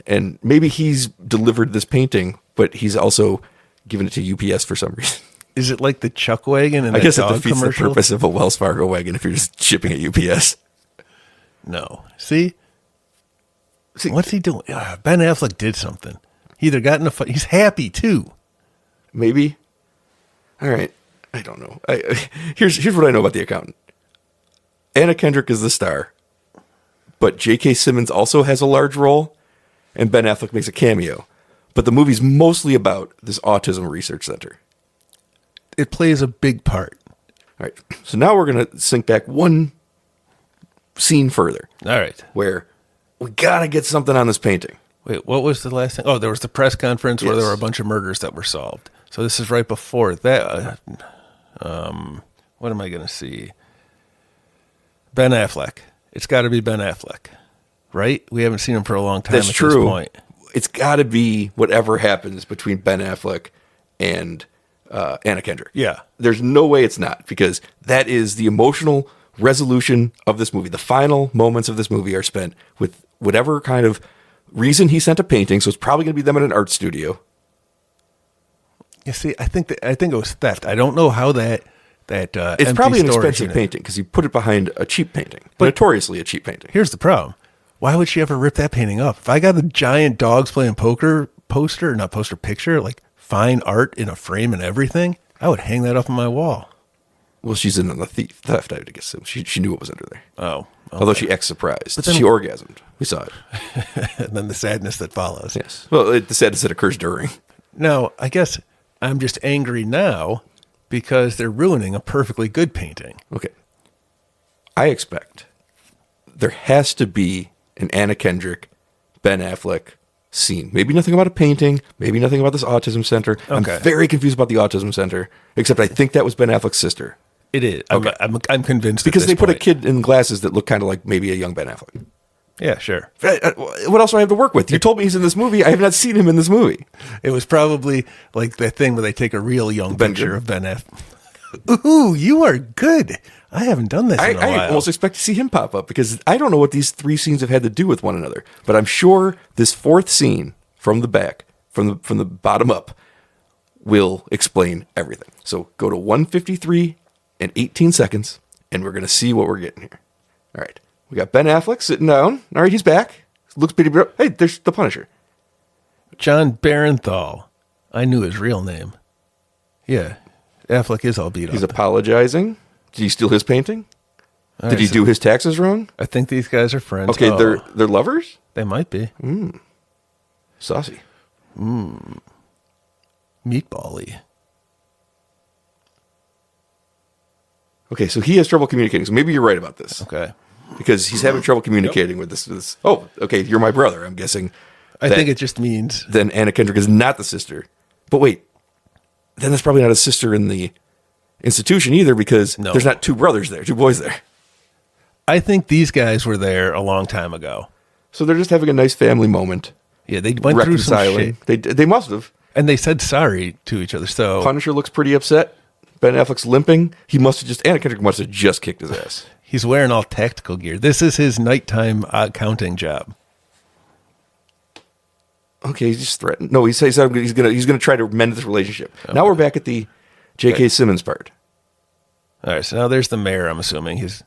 [SPEAKER 1] And maybe he's delivered this painting, but he's also given it to UPS for some reason.
[SPEAKER 2] Is it like the Chuck wagon in
[SPEAKER 1] I
[SPEAKER 2] that
[SPEAKER 1] guess it
[SPEAKER 2] dog
[SPEAKER 1] defeats
[SPEAKER 2] commercial?
[SPEAKER 1] the purpose of a Wells Fargo wagon if you're just shipping at UPS.
[SPEAKER 2] No. See, what's he doing? Ben Affleck did something. He either got in a fight. He's happy too.
[SPEAKER 1] Maybe. All right. I don't know. Here's what I know about the accountant. Anna Kendrick is the star, but JK Simmons also has a large role, and Ben Affleck makes a cameo. But the movie's mostly about this autism research center.
[SPEAKER 2] It plays a big part.
[SPEAKER 1] All right. So now we're going to sink back one scene further.
[SPEAKER 2] All right.
[SPEAKER 1] Where we got to get something on this painting.
[SPEAKER 2] Wait, what was the last thing? Oh, there was the press conference where
[SPEAKER 1] Yes.
[SPEAKER 2] there were a bunch of murders that were solved. So this is right before that. What am I going to see? Ben Affleck. It's got to be Ben Affleck, right? We haven't seen him for a long time.
[SPEAKER 1] That's
[SPEAKER 2] at
[SPEAKER 1] true.
[SPEAKER 2] This point.
[SPEAKER 1] It's got to be whatever happens between Ben Affleck and Anna Kendrick.
[SPEAKER 2] Yeah.
[SPEAKER 1] There's no way it's not, because that is the emotional resolution of this movie. The final moments of this movie are spent with whatever kind of reason he sent a painting. So it's probably going to be them in an art studio.
[SPEAKER 2] You see, I think it was theft. I don't know how that
[SPEAKER 1] It's
[SPEAKER 2] empty
[SPEAKER 1] probably an
[SPEAKER 2] storage
[SPEAKER 1] expensive
[SPEAKER 2] unit-
[SPEAKER 1] painting because he put it behind a cheap painting,
[SPEAKER 2] But-
[SPEAKER 1] notoriously a cheap painting.
[SPEAKER 2] Here's the problem. Why would she ever rip that painting up? If I got a giant dogs playing poker picture, like fine art in a frame and everything, I would hang that up on my wall.
[SPEAKER 1] Well, she's in on the theft, I would guess. She knew what was under there.
[SPEAKER 2] Oh. Okay.
[SPEAKER 1] Although she acts surprised.
[SPEAKER 2] But then-
[SPEAKER 1] she orgasmed. We saw it.
[SPEAKER 2] And then the sadness that follows.
[SPEAKER 1] Yes. Well, the sadness that occurs during.
[SPEAKER 2] Now, I guess I'm just angry now because they're ruining a perfectly good painting.
[SPEAKER 1] Okay. I expect there has to be an Anna Kendrick, Ben Affleck scene. Maybe nothing about a painting. Maybe nothing about this autism center.
[SPEAKER 2] Okay.
[SPEAKER 1] I'm very confused about the autism center, except I think that was Ben Affleck's sister.
[SPEAKER 2] It is.
[SPEAKER 1] Okay.
[SPEAKER 2] I'm convinced
[SPEAKER 1] Because
[SPEAKER 2] at
[SPEAKER 1] they
[SPEAKER 2] this
[SPEAKER 1] put a
[SPEAKER 2] point.
[SPEAKER 1] kid in glasses that look kind of like maybe a young Ben Affleck.
[SPEAKER 2] Yeah, sure.
[SPEAKER 1] What else do I have to work with? You told me he's in this movie. I have not seen him in this movie.
[SPEAKER 2] It was probably like that thing where they take a real young
[SPEAKER 1] Ben
[SPEAKER 2] picture
[SPEAKER 1] Good.
[SPEAKER 2] of Ben F. Ooh, you are good. I haven't done this in a
[SPEAKER 1] I
[SPEAKER 2] while.
[SPEAKER 1] almost expect to see him pop up because I don't know what these three scenes have had to do with one another. But I'm sure this fourth scene from the back, from the bottom up, will explain everything. So go to 1:53 and 18 seconds, and we're going to see what we're getting here. All right. We got Ben Affleck sitting down. All right, he's back. Looks pretty... Hey, there's the Punisher.
[SPEAKER 2] John Barenthal. I knew his real name. Yeah. Affleck is all beat
[SPEAKER 1] He's
[SPEAKER 2] up.
[SPEAKER 1] apologizing. Did he steal his painting?
[SPEAKER 2] All
[SPEAKER 1] Did
[SPEAKER 2] right,
[SPEAKER 1] he
[SPEAKER 2] so
[SPEAKER 1] do his taxes wrong?
[SPEAKER 2] I think these guys are friends.
[SPEAKER 1] Okay,
[SPEAKER 2] Oh,
[SPEAKER 1] they're lovers?
[SPEAKER 2] they might be.
[SPEAKER 1] Saucy.
[SPEAKER 2] Meatball-y.
[SPEAKER 1] Okay, so he has trouble communicating. So maybe you're right about this.
[SPEAKER 2] Okay.
[SPEAKER 1] Because he's having trouble communicating with this. Oh, okay, you're my brother. I'm guessing.
[SPEAKER 2] I
[SPEAKER 1] that
[SPEAKER 2] think it just means
[SPEAKER 1] then Anna Kendrick is not the sister. But wait, then that's probably not a sister in the institution either, because
[SPEAKER 2] No.
[SPEAKER 1] there's not two brothers there, two boys there.
[SPEAKER 2] I think these guys were there a long time ago.
[SPEAKER 1] So they're just having a nice family moment.
[SPEAKER 2] Yeah, they went through some
[SPEAKER 1] reconciling.
[SPEAKER 2] shit.
[SPEAKER 1] They must have.
[SPEAKER 2] And they said sorry to each other. So
[SPEAKER 1] Punisher looks pretty upset. Ben Affleck's limping. Anna Kendrick must have just kicked his ass.
[SPEAKER 2] he's wearing all tactical gear. This is his nighttime counting job.
[SPEAKER 1] Okay, he's just threatened. No, he says he's gonna try to mend this relationship. Okay. Now we're back at the JK Simmons part.
[SPEAKER 2] All right, so now there's the mayor, I'm assuming. He's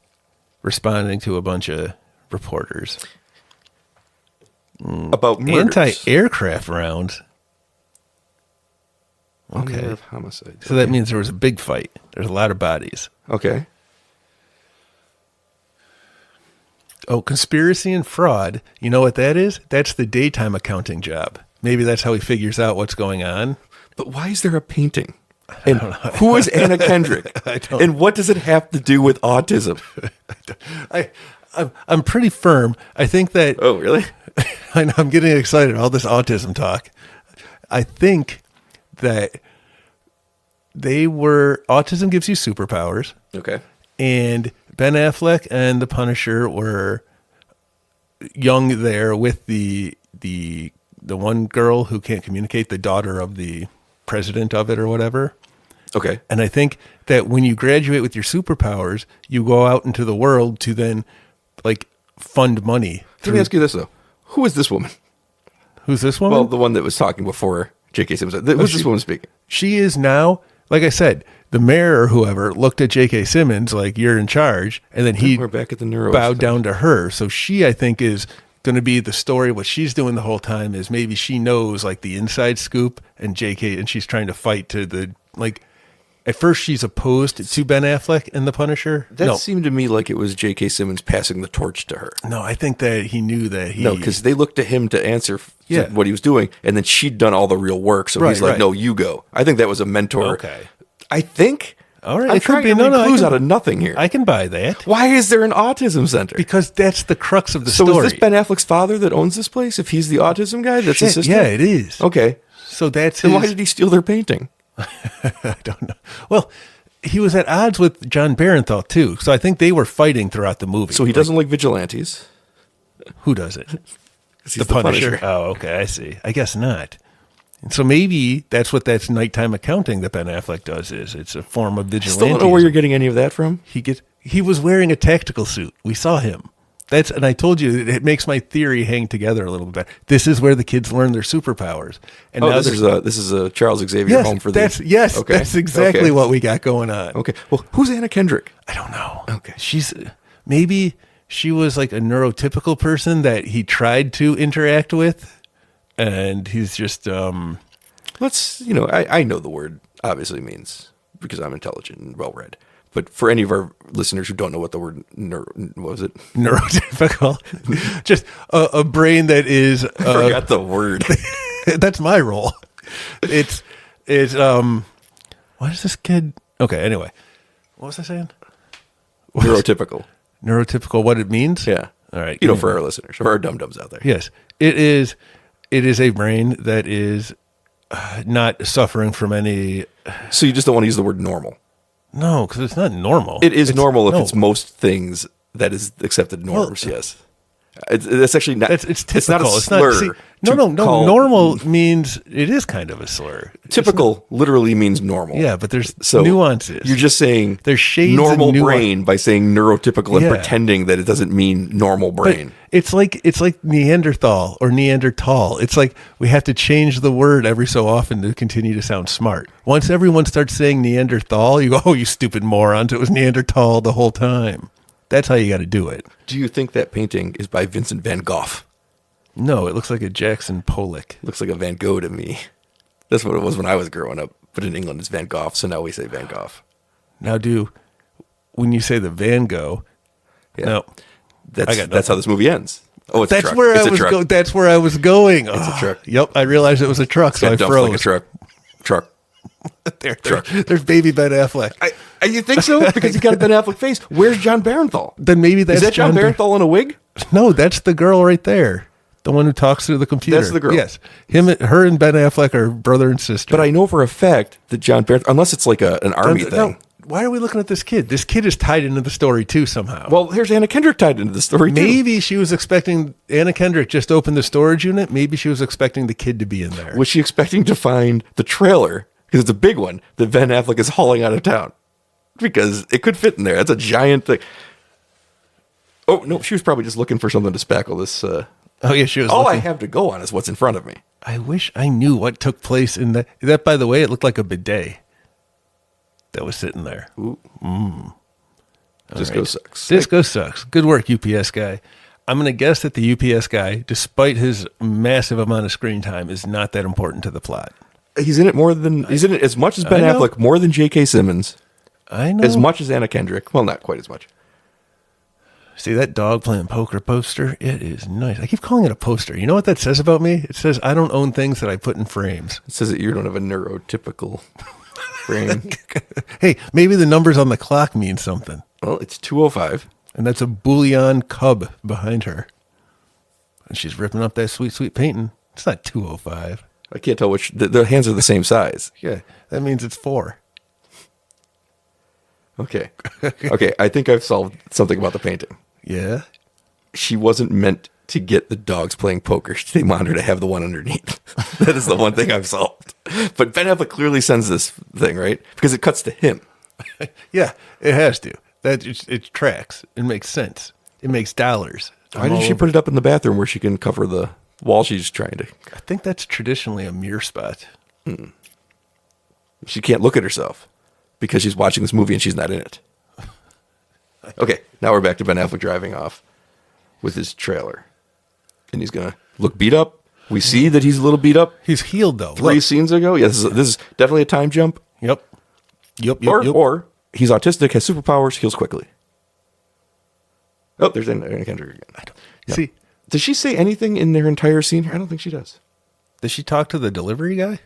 [SPEAKER 2] responding to a bunch of reporters.
[SPEAKER 1] About murders.
[SPEAKER 2] Anti-aircraft rounds. Okay.
[SPEAKER 1] Homicide.
[SPEAKER 2] So that means there was a big fight. There's a lot of bodies.
[SPEAKER 1] Okay.
[SPEAKER 2] Oh, conspiracy and fraud. You know what that is? That's the daytime accounting job. Maybe that's how he figures out what's going on.
[SPEAKER 1] But why is there a painting? And who is Anna Kendrick? And what does it have to do with autism?
[SPEAKER 2] I'm pretty firm. I think that...
[SPEAKER 1] Oh, really?
[SPEAKER 2] I know, I'm getting excited, all this autism talk. I think that autism gives you superpowers.
[SPEAKER 1] Okay.
[SPEAKER 2] And Ben Affleck and the Punisher were young there with the one girl who can't communicate, the daughter of the president of it or whatever.
[SPEAKER 1] Okay.
[SPEAKER 2] And I think that when you graduate with your superpowers, you go out into the world to then like fund money.
[SPEAKER 1] Let me ask you this though. Who is this woman?
[SPEAKER 2] Who's this woman?
[SPEAKER 1] Well, the one that was talking before JK Simmons. Who's this woman speaking?
[SPEAKER 2] She is now, like I said, the mayor or whoever looked at JK Simmons like, you're in charge. And then he
[SPEAKER 1] We're back at the neuro
[SPEAKER 2] bowed down to her. So she, I think, is going to be the story. What she's doing the whole time is maybe she knows like the inside scoop and JK, and she's trying to fight to the, like, at first she's opposed to Ben Affleck and the Punisher.
[SPEAKER 1] That seemed to me like it was JK Simmons passing the torch to her.
[SPEAKER 2] No, I think that he knew that
[SPEAKER 1] No, because they looked to him to answer to what he was doing, and then she'd done all the real work. So he's like, no, you go. I think that was a mentor.
[SPEAKER 2] Okay.
[SPEAKER 1] I think.
[SPEAKER 2] All right.
[SPEAKER 1] I'm trying to make clues out of nothing here.
[SPEAKER 2] I can buy that.
[SPEAKER 1] Why is there an autism center?
[SPEAKER 2] Because that's the crux of the story.
[SPEAKER 1] So is this Ben Affleck's father that owns this place? If he's the autism guy that's assistant?
[SPEAKER 2] Yeah, it is.
[SPEAKER 1] Okay.
[SPEAKER 2] So that's
[SPEAKER 1] then why did he steal their painting?
[SPEAKER 2] I don't know. Well, he was at odds with John Barenthal too. So I think they were fighting throughout the movie.
[SPEAKER 1] So he doesn't like vigilantes.
[SPEAKER 2] Who does it?
[SPEAKER 1] The Punisher.
[SPEAKER 2] Oh, okay. I see. I guess not. And so maybe that's what that's nighttime accounting that Ben Affleck does is. It's a form of vigilante.
[SPEAKER 1] Still don't know where you're getting any of that from.
[SPEAKER 2] He was wearing a tactical suit. We saw him. And I told you it makes my theory hang together a little bit. This is where the kids learn their superpowers. And now
[SPEAKER 1] this is a Charles Xavier home for the
[SPEAKER 2] that's exactly what we got going on.
[SPEAKER 1] Okay. Well, who's Anna Kendrick?
[SPEAKER 2] I don't know.
[SPEAKER 1] Okay.
[SPEAKER 2] Maybe she was like a neurotypical person that he tried to interact with. And he's just
[SPEAKER 1] I know the word obviously means because I'm intelligent and well read. But for any of our listeners who don't know what the word
[SPEAKER 2] neurotypical, just a brain that is
[SPEAKER 1] I forgot the word.
[SPEAKER 2] That's my role. It's what is this kid? Okay, anyway. What was I saying?
[SPEAKER 1] Neurotypical.
[SPEAKER 2] Neurotypical, what it means?
[SPEAKER 1] Yeah.
[SPEAKER 2] All right.
[SPEAKER 1] For our listeners, for our dum-dums out there.
[SPEAKER 2] Yes. It is a brain that is not suffering from any...
[SPEAKER 1] So you just don't want to use the word normal?
[SPEAKER 2] No, because it's not normal.
[SPEAKER 1] It's normal if it's most things that is accepted norms, yes. It's actually not...
[SPEAKER 2] It's typical.
[SPEAKER 1] It's not a slur.
[SPEAKER 2] No. Normal means... It is kind of a slur.
[SPEAKER 1] Typical literally means normal.
[SPEAKER 2] Yeah, but there's nuances.
[SPEAKER 1] You're just saying
[SPEAKER 2] there's shades
[SPEAKER 1] normal brain by saying neurotypical and pretending that it doesn't mean normal brain.
[SPEAKER 2] But it's like Neanderthal or Neanderthal. It's like we have to change the word every so often to continue to sound smart. Once everyone starts saying Neanderthal, you go, oh, you stupid morons. It was Neanderthal the whole time. That's how you got to do it.
[SPEAKER 1] Do you think that painting is by Vincent van Gogh?
[SPEAKER 2] No, it looks like a Jackson Pollock.
[SPEAKER 1] Looks like a Van Gogh to me. That's what it was when I was growing up. But in England, it's Van Gogh, so now we say Van Gogh.
[SPEAKER 2] Now, when you say the Van Gogh, no,
[SPEAKER 1] that's how this movie ends. Oh, it's a truck.
[SPEAKER 2] That's where I was going.
[SPEAKER 1] It's a truck.
[SPEAKER 2] Yep, I realized it was a truck, so I froze.
[SPEAKER 1] Like a truck.
[SPEAKER 2] There's baby Ben Affleck.
[SPEAKER 1] You think so? Because he got a Ben Affleck face. Where's John Barenthal?
[SPEAKER 2] Then maybe that's
[SPEAKER 1] Is that John Barenthal in a wig?
[SPEAKER 2] No, that's the girl right there. The one who talks through the computer.
[SPEAKER 1] That's the girl.
[SPEAKER 2] Yes. Her and Ben Affleck are brother and sister.
[SPEAKER 1] But I know for a fact that John Barenthal, unless it's like an army thing.
[SPEAKER 2] why are we looking at this kid? This kid is tied into the story too somehow.
[SPEAKER 1] Well, here's Anna Kendrick tied into the story too.
[SPEAKER 2] Maybe she was expecting Anna Kendrick just opened the storage unit. Maybe she was expecting the kid to be in there.
[SPEAKER 1] Was she expecting to find the trailer, because it's a big one, that Ben Affleck is hauling out of town? Because it could fit in there. That's a giant thing. Oh, no, she was probably just looking for something to spackle this.
[SPEAKER 2] Oh, yeah, she was.
[SPEAKER 1] All I have to go on is what's in front of me.
[SPEAKER 2] I wish I knew what took place in that. By the way, it looked like a bidet that was sitting there.
[SPEAKER 1] Ooh. Disco sucks.
[SPEAKER 2] Disco sucks. Good work, UPS guy. I'm going to guess that the UPS guy, despite his massive amount of screen time, is not that important to the plot.
[SPEAKER 1] He's in it as much as Ben Affleck, more than JK Simmons.
[SPEAKER 2] I know.
[SPEAKER 1] As much as Anna Kendrick. Well, not quite as much.
[SPEAKER 2] See that dog playing poker poster? It is nice. I keep calling it a poster. You know what that says about me? It says I don't own things that I put in frames.
[SPEAKER 1] It says that you don't have a neurotypical frame.
[SPEAKER 2] Hey, maybe the numbers on the clock mean something.
[SPEAKER 1] Well, it's 2:05.
[SPEAKER 2] And that's a bullion cub behind her. And she's ripping up that sweet, sweet painting. It's not 2:05.
[SPEAKER 1] I can't tell which. The hands are the same size.
[SPEAKER 2] Yeah, that means it's 4.
[SPEAKER 1] Okay. Okay, I think I've solved something about the painting.
[SPEAKER 2] Yeah?
[SPEAKER 1] She wasn't meant to get the dogs playing poker. They wanted her to have the one underneath. That is the one thing I've solved. But Ben Affleck clearly sends this thing, right? Because it cuts to him.
[SPEAKER 2] Yeah, it has to. It tracks. It makes sense. It makes dollars.
[SPEAKER 1] Why did she put it up in the bathroom where she can cover the wall she's trying to?
[SPEAKER 2] I think that's traditionally a mirror spot.
[SPEAKER 1] She can't look at herself because she's watching this movie and she's not in it. Okay, now we're back to Ben Affleck driving off with his trailer. And he's going to look beat up. We see that he's a little beat up.
[SPEAKER 2] He's healed, though.
[SPEAKER 1] 3 scenes ago. Yeah, this is definitely a time jump.
[SPEAKER 2] Yep.
[SPEAKER 1] Or he's autistic, has superpowers, heals quickly. Oh, there's Anna Kendrick again.
[SPEAKER 2] No. See,
[SPEAKER 1] does she say anything in their entire scene here? I don't think she does.
[SPEAKER 2] Does she talk to the delivery guy?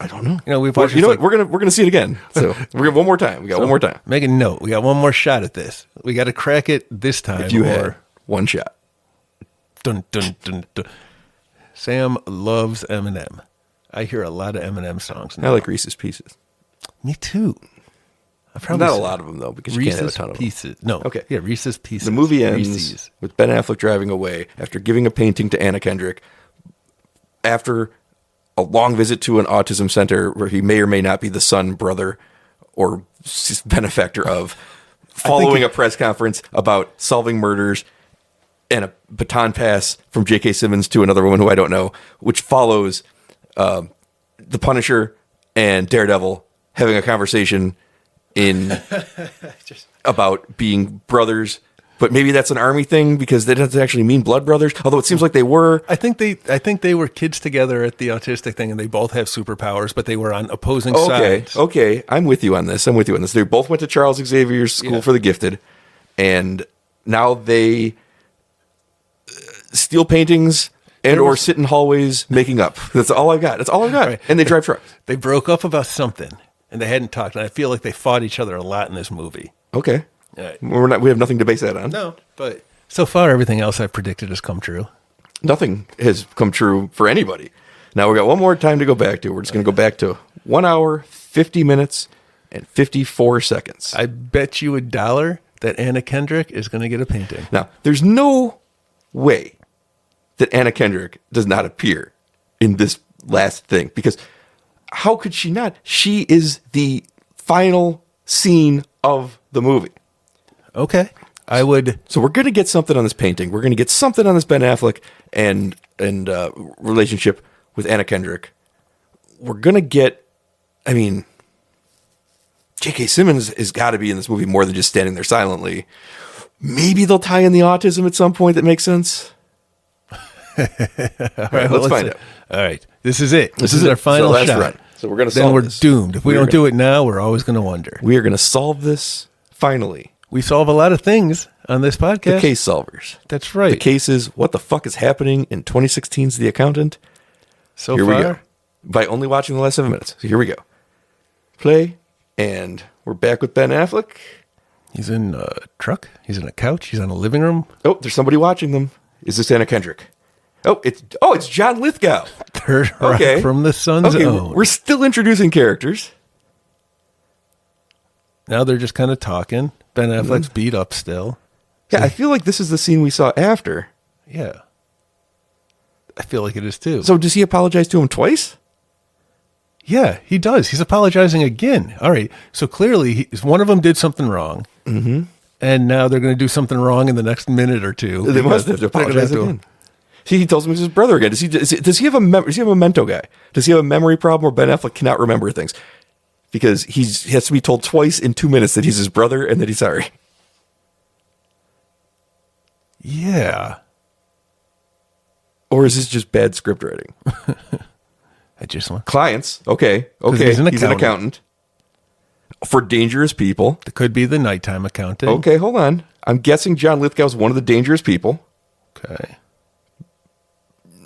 [SPEAKER 1] I don't know.
[SPEAKER 2] You know, we've watched.
[SPEAKER 1] You know what? We're gonna see it again. So we're gonna one more time. We got one more time.
[SPEAKER 2] Make a note. We got one more shot at this. We got to crack it this time.
[SPEAKER 1] If you had one shot.
[SPEAKER 2] Dun dun dun dun. Sam loves Eminem. I hear a lot of Eminem songs now.
[SPEAKER 1] I like Reese's Pieces.
[SPEAKER 2] Me too.
[SPEAKER 1] Not a lot of them though, because you can't have a ton of
[SPEAKER 2] Pieces. No.
[SPEAKER 1] Okay.
[SPEAKER 2] Yeah, Reese's Pieces.
[SPEAKER 1] The movie ends
[SPEAKER 2] Reese's.
[SPEAKER 1] with Ben Affleck driving away after giving a painting to Anna Kendrick after a long visit to an autism center where he may or may not be the son, brother, or benefactor of, following a press conference about solving murders and a baton pass from JK Simmons to another woman who I don't know, which follows the Punisher and Daredevil having a conversation about being brothers. But maybe that's an army thing because they doesn't actually mean blood brothers. Although it seems like they were.
[SPEAKER 2] I think they were kids together at the autistic thing, and they both have superpowers, but they were on opposing sides.
[SPEAKER 1] Okay, I'm with you on this. They both went to Charles Xavier's School for the Gifted, and now they steal paintings and or sit in hallways making up. That's all I've got. Right. And they drive trucks.
[SPEAKER 2] They broke up about something, and they hadn't talked. And I feel like they fought each other a lot in this movie.
[SPEAKER 1] Okay.
[SPEAKER 2] Right.
[SPEAKER 1] We have nothing to base that on.
[SPEAKER 2] No, but so far everything else I've predicted has come true.
[SPEAKER 1] Nothing has come true for anybody. Now we got one more time to go back to. We're just going to go back to 1 hour, 50 minutes, and 54 seconds.
[SPEAKER 2] I bet you $1 that Anna Kendrick is going to get a painting.
[SPEAKER 1] Now, there's no way that Anna Kendrick does not appear in this last thing, because how could she not? She is the final scene of the movie.
[SPEAKER 2] Okay. I would.
[SPEAKER 1] So we're going to get something on this painting. We're going to get something on this Ben Affleck and relationship with Anna Kendrick. We're going to get, JK Simmons has got to be in this movie more than just standing there silently. Maybe they'll tie in the autism at some point that makes sense.
[SPEAKER 2] All right,
[SPEAKER 1] let's find out.
[SPEAKER 2] All right. This is it. This is our final shot.
[SPEAKER 1] Run. So we're going to solve
[SPEAKER 2] Then we're
[SPEAKER 1] this.
[SPEAKER 2] doomed. If we don't do it now, we're always going to wonder.
[SPEAKER 1] We are going to solve this finally.
[SPEAKER 2] We solve a lot of things on this podcast.
[SPEAKER 1] The case solvers.
[SPEAKER 2] That's right.
[SPEAKER 1] The case is what the fuck is happening in 2016's The Accountant.
[SPEAKER 2] So
[SPEAKER 1] here
[SPEAKER 2] far,
[SPEAKER 1] we go. By only watching the last 7 minutes. So here we go. Play, and we're back with Ben Affleck.
[SPEAKER 2] He's in a truck. He's in a couch. He's in a living room.
[SPEAKER 1] Oh, there's somebody watching them. Is this Anna Kendrick? It's John Lithgow.
[SPEAKER 2] Third rock from the sun's own.
[SPEAKER 1] We're still introducing characters.
[SPEAKER 2] Now they're just kind of talking. Ben Affleck's beat up still.
[SPEAKER 1] Yeah, I feel like this is the scene we saw after.
[SPEAKER 2] Yeah. I feel like it is too.
[SPEAKER 1] So does he apologize to him twice?
[SPEAKER 2] Yeah, he does. He's apologizing again. All right. So clearly, one of them did something wrong. Mm-hmm. And now they're going to do something wrong in the next minute or two.
[SPEAKER 1] They must have to apologize again. See, he tells him it's his brother again. Does he have a Memento guy? Does he have a memory problem where Ben Affleck cannot remember things? Because he has to be told twice in 2 minutes that he's his brother and that he's sorry.
[SPEAKER 2] Yeah.
[SPEAKER 1] Or is this just bad script writing?
[SPEAKER 2] I just want
[SPEAKER 1] clients. Okay.
[SPEAKER 2] He's an
[SPEAKER 1] accountant. For dangerous people.
[SPEAKER 2] It could be the nighttime accountant.
[SPEAKER 1] Okay, hold on. I'm guessing John Lithgow is one of the dangerous people.
[SPEAKER 2] Okay.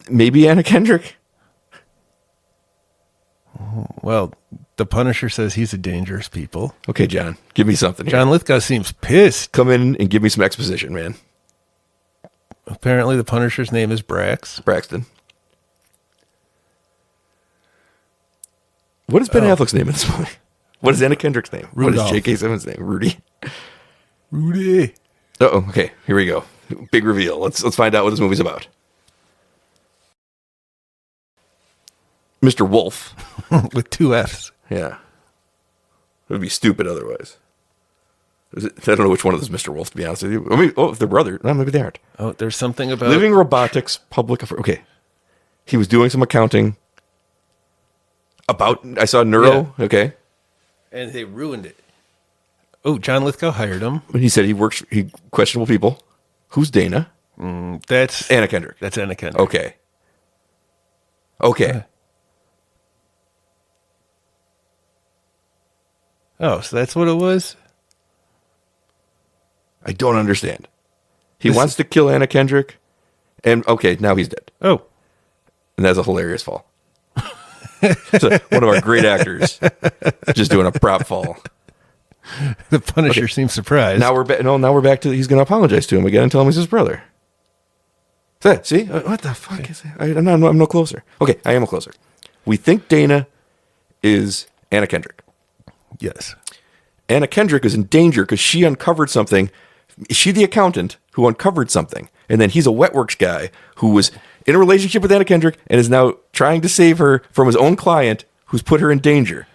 [SPEAKER 1] Maybe Anna Kendrick.
[SPEAKER 2] Well, the Punisher says he's a dangerous people.
[SPEAKER 1] Okay, John, give me something here.
[SPEAKER 2] John Lithgow seems pissed.
[SPEAKER 1] Come in and give me some exposition, man.
[SPEAKER 2] Apparently the Punisher's name is
[SPEAKER 1] Braxton. What is Ben Affleck's name in this movie? What is Anna Kendrick's name?
[SPEAKER 2] Rudolph.
[SPEAKER 1] What is JK Simmons' name? Rudy.
[SPEAKER 2] Uh-oh.
[SPEAKER 1] Okay, here we go. Big reveal. Let's find out what this movie's about. Mr. Wolf.
[SPEAKER 2] With 2 F's.
[SPEAKER 1] Yeah. It would be stupid otherwise. I don't know which one of those Mr. Wolf, to be honest with you. I mean, if they're brother. No, maybe they aren't.
[SPEAKER 2] Oh, there's something about...
[SPEAKER 1] Living Robotics, Public Affairs. Okay. He was doing some accounting about... I saw neuro. Yeah. Okay.
[SPEAKER 2] And they ruined it. Oh, John Lithgow hired him.
[SPEAKER 1] He said he questionable people. Who's Dana?
[SPEAKER 2] That's...
[SPEAKER 1] Anna Kendrick.
[SPEAKER 2] That's Anna Kendrick.
[SPEAKER 1] Okay.
[SPEAKER 2] Oh, so that's what it was?
[SPEAKER 1] I don't understand. He wants to kill Anna Kendrick, and okay, now he's dead.
[SPEAKER 2] Oh.
[SPEAKER 1] And that's a hilarious fall. So one of our great actors just doing a prop fall.
[SPEAKER 2] The Punisher seems surprised.
[SPEAKER 1] Now we're back to he's going to apologize to him again and tell him he's his brother. See? What the fuck is that? I'm no closer. Okay, I am closer. We think Dana is Anna Kendrick.
[SPEAKER 2] Yes.
[SPEAKER 1] Anna Kendrick is in danger because she uncovered something. Is she the accountant who uncovered something? And then he's a Wetworks guy who was in a relationship with Anna Kendrick and is now trying to save her from his own client who's put her in danger.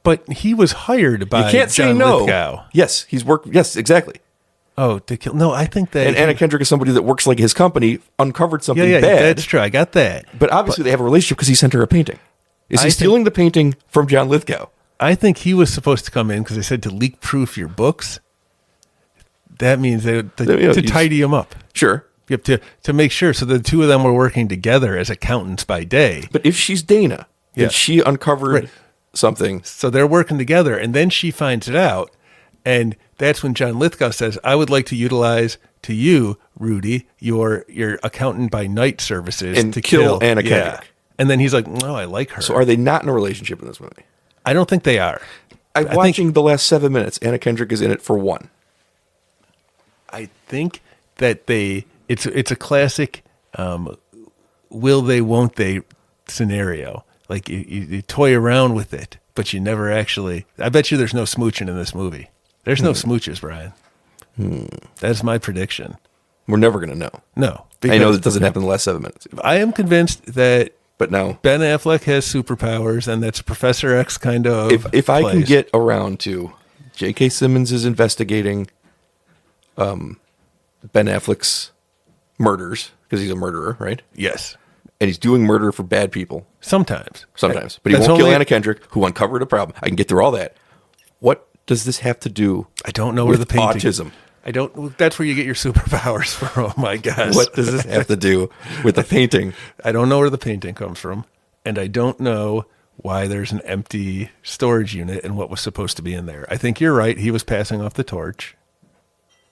[SPEAKER 2] But he was hired by
[SPEAKER 1] You can't
[SPEAKER 2] John
[SPEAKER 1] say no.
[SPEAKER 2] Lithgow.
[SPEAKER 1] Yes, he's worked. Yes, exactly.
[SPEAKER 2] Oh, to kill. No, I think that.
[SPEAKER 1] And Anna Kendrick is somebody that works like his company, uncovered something
[SPEAKER 2] yeah,
[SPEAKER 1] bad.
[SPEAKER 2] That's true. I got that.
[SPEAKER 1] But obviously they have a relationship because he sent her a painting. Is he stealing the painting from John Lithgow?
[SPEAKER 2] I think he was supposed to come in because they said to leak proof your books. That means to tidy them up.
[SPEAKER 1] Sure.
[SPEAKER 2] You have to make sure. So the two of them were working together as accountants by day.
[SPEAKER 1] But if she's Dana and she uncovered something.
[SPEAKER 2] So they're working together, and then she finds it out. And that's when John Lithgow says, I would like to utilize to you, Rudy, your accountant by night services
[SPEAKER 1] And
[SPEAKER 2] to
[SPEAKER 1] kill Anna Kendrick.
[SPEAKER 2] And then he's like, no, I like her.
[SPEAKER 1] So are they not in a relationship in this movie?
[SPEAKER 2] I don't think they are.
[SPEAKER 1] I'm watching the last 7 minutes. Anna Kendrick is in it for one.
[SPEAKER 2] I think that it's a classic will they, won't they scenario. Like you toy around with it, but you never actually. I bet you there's no smooching in this movie. There's no smooches, Brian. That's my prediction.
[SPEAKER 1] We're never going to know.
[SPEAKER 2] No.
[SPEAKER 1] I know that doesn't happen in the last 7 minutes.
[SPEAKER 2] I am convinced that
[SPEAKER 1] But no.
[SPEAKER 2] Ben Affleck has superpowers, and that's Professor X kind of
[SPEAKER 1] If I can get around to JK Simmons is investigating Ben Affleck's murders, because he's a murderer, right?
[SPEAKER 2] Yes.
[SPEAKER 1] And he's doing murder for bad people.
[SPEAKER 2] Sometimes.
[SPEAKER 1] But he won't kill Anna Kendrick, who uncovered a problem. I can get through all that. What does this have to do
[SPEAKER 2] I don't know where the painting...
[SPEAKER 1] autism?
[SPEAKER 2] I don't... That's where you get your superpowers from, I guess.
[SPEAKER 1] What does this have to do with the painting?
[SPEAKER 2] I don't know where the painting comes from. And I don't know why there's an empty storage unit and what was supposed to be in there. I think you're right. He was passing off the torch.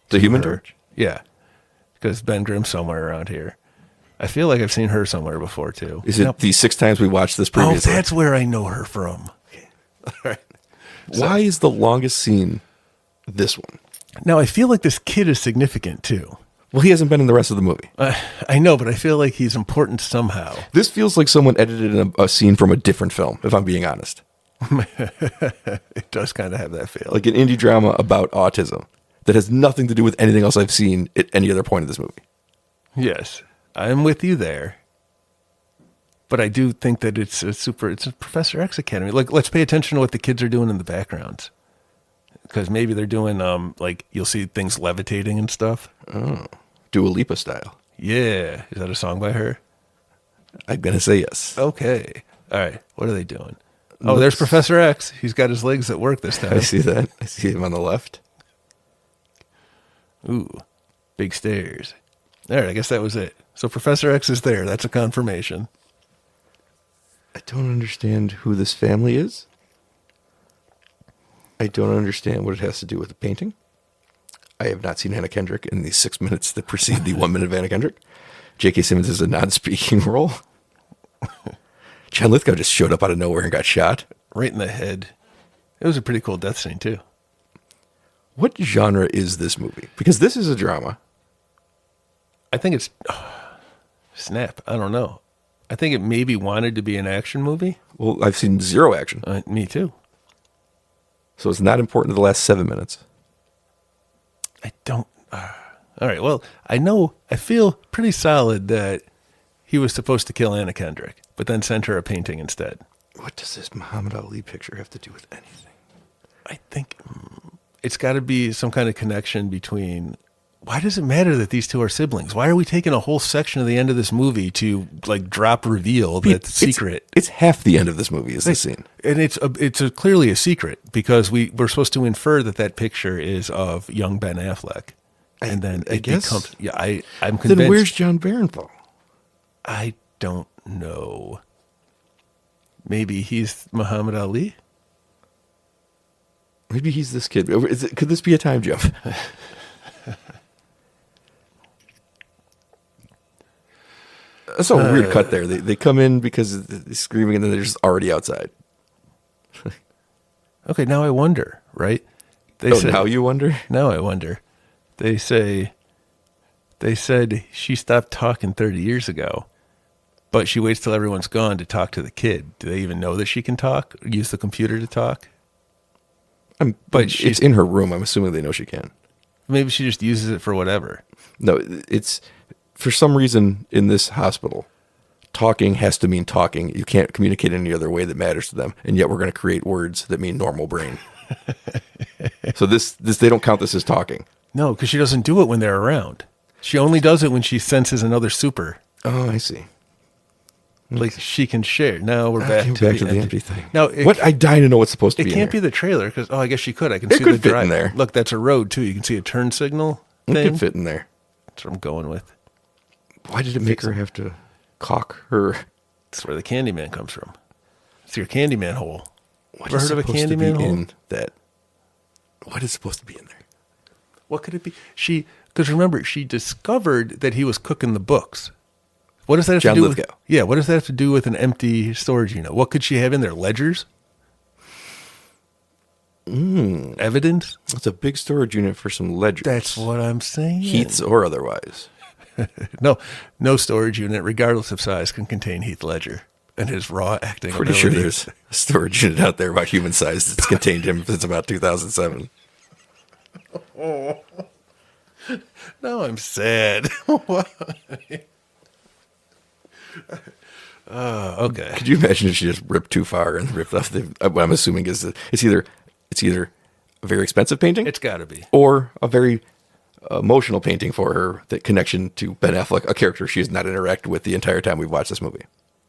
[SPEAKER 1] The human torch?
[SPEAKER 2] Yeah. Because Ben Grimm's somewhere around here. I feel like I've seen her somewhere before, too.
[SPEAKER 1] Is it the 6 times we watched this previously?
[SPEAKER 2] Oh, that's where I know her from.
[SPEAKER 1] Okay. All right. Why is the longest scene this one?
[SPEAKER 2] Now, I feel like this kid is significant, too.
[SPEAKER 1] Well, he hasn't been in the rest of the movie.
[SPEAKER 2] I know, but I feel like he's important somehow.
[SPEAKER 1] This feels like someone edited a scene from a different film, if I'm being honest.
[SPEAKER 2] It does kind of have that feel.
[SPEAKER 1] Like an indie drama about autism that has nothing to do with anything else I've seen at any other point in this movie.
[SPEAKER 2] Yes, I'm with you there. But I do think that it's a Professor X Academy. Like, let's pay attention to what the kids are doing in the backgrounds. Because maybe they're doing, like, you'll see things levitating and stuff.
[SPEAKER 1] Oh, Dua Lipa style.
[SPEAKER 2] Yeah. Is that a song by her?
[SPEAKER 1] I'm going to say yes.
[SPEAKER 2] Okay. All right. What are they doing? Oh, there's Professor X. He's got his legs at work this time.
[SPEAKER 1] I see that. I see him on the left.
[SPEAKER 2] Ooh, big stairs. All right, I guess that was it. So Professor X is there. That's a confirmation.
[SPEAKER 1] I don't understand who this family is. I don't understand what it has to do with the painting. I have not seen Anna Kendrick in the 6 minutes that precede the 1 minute of Anna Kendrick. JK Simmons is a non-speaking role. John Lithgow just showed up out of nowhere and got shot.
[SPEAKER 2] Right in the head. It was a pretty cool death scene, too.
[SPEAKER 1] What genre is this movie? Because this is a drama.
[SPEAKER 2] I think it's... snap. I don't know. I think it maybe wanted to be an action movie.
[SPEAKER 1] Well, I've seen zero action.
[SPEAKER 2] Me too.
[SPEAKER 1] So it's not important to the last 7 minutes.
[SPEAKER 2] I don't... all right, well, I feel pretty solid that he was supposed to kill Anna Kendrick, but then sent her a painting instead.
[SPEAKER 1] What does this Muhammad Ali picture have to do with anything?
[SPEAKER 2] I think it's got to be some kind of connection between... Why does it matter that these two are siblings? Why are we taking a whole section of the end of this movie to like drop reveal that's secret?
[SPEAKER 1] It's half the end of this movie is the scene.
[SPEAKER 2] And it's clearly a secret because we're supposed to infer that picture is of young Ben Affleck. And then
[SPEAKER 1] I guess,
[SPEAKER 2] becomes... Yeah, I'm convinced.
[SPEAKER 1] Then where's John Barenthal?
[SPEAKER 2] I don't know. Maybe he's Muhammad Ali?
[SPEAKER 1] Maybe he's this kid. Could this be a time jump? That's a weird cut there. They come in because they're screaming and then they're just already outside.
[SPEAKER 2] Okay, now I wonder, right?
[SPEAKER 1] Now you wonder?
[SPEAKER 2] Now I wonder. They said she stopped talking 30 years ago, but she waits till everyone's gone to talk to the kid. Do they even know that she can talk? Use the computer to talk?
[SPEAKER 1] But it's in her room. I'm assuming they know she can.
[SPEAKER 2] Maybe she just uses it for whatever.
[SPEAKER 1] No, it's... For some reason, in this hospital, talking has to mean talking. You can't communicate any other way that matters to them. And yet we're going to create words that mean normal brain. So this they don't count this as talking.
[SPEAKER 2] No, because she doesn't do it when they're around. She only does it when she senses another super.
[SPEAKER 1] Oh, I see.
[SPEAKER 2] Like she can share. Now we're back to the
[SPEAKER 1] empty thing.
[SPEAKER 2] Now,
[SPEAKER 1] I die to know what's supposed to be in
[SPEAKER 2] It can't
[SPEAKER 1] here.
[SPEAKER 2] be the trailer because, I guess she could. I can
[SPEAKER 1] It
[SPEAKER 2] see
[SPEAKER 1] could
[SPEAKER 2] the
[SPEAKER 1] fit
[SPEAKER 2] drive.
[SPEAKER 1] in there.
[SPEAKER 2] Look, that's a road too. You can see a turn signal thing.
[SPEAKER 1] It could fit in there.
[SPEAKER 2] That's what I'm going with.
[SPEAKER 1] Why did it make her have to cock her?
[SPEAKER 2] That's where the Candyman comes from. It's your Candyman hole.
[SPEAKER 1] What
[SPEAKER 2] Ever
[SPEAKER 1] is
[SPEAKER 2] heard of a
[SPEAKER 1] supposed to be
[SPEAKER 2] Candyman hole?
[SPEAKER 1] in that? What is supposed to be in there?
[SPEAKER 2] What could it be? Because remember, she discovered that he was cooking the books. What does that have
[SPEAKER 1] John
[SPEAKER 2] to do
[SPEAKER 1] Lithgow.
[SPEAKER 2] with? Yeah, what does that have to do with an empty storage unit? What could she have in there? Ledgers? Evidence?
[SPEAKER 1] It's a big storage unit for some ledgers.
[SPEAKER 2] That's what I'm saying.
[SPEAKER 1] Heaths or otherwise.
[SPEAKER 2] No storage unit, regardless of size, can contain Heath Ledger and his raw acting
[SPEAKER 1] Pretty
[SPEAKER 2] ability.
[SPEAKER 1] sure there's a storage unit out there about human size that's contained him since about 2007.
[SPEAKER 2] Now I'm sad. Why? Okay.
[SPEAKER 1] Could you imagine if she just ripped too far and ripped off what I'm assuming is it's either a very expensive painting.
[SPEAKER 2] It's got to be.
[SPEAKER 1] Or a very emotional painting for her, that connection to Ben Affleck, a character she has not interacted with the entire time we've watched this movie.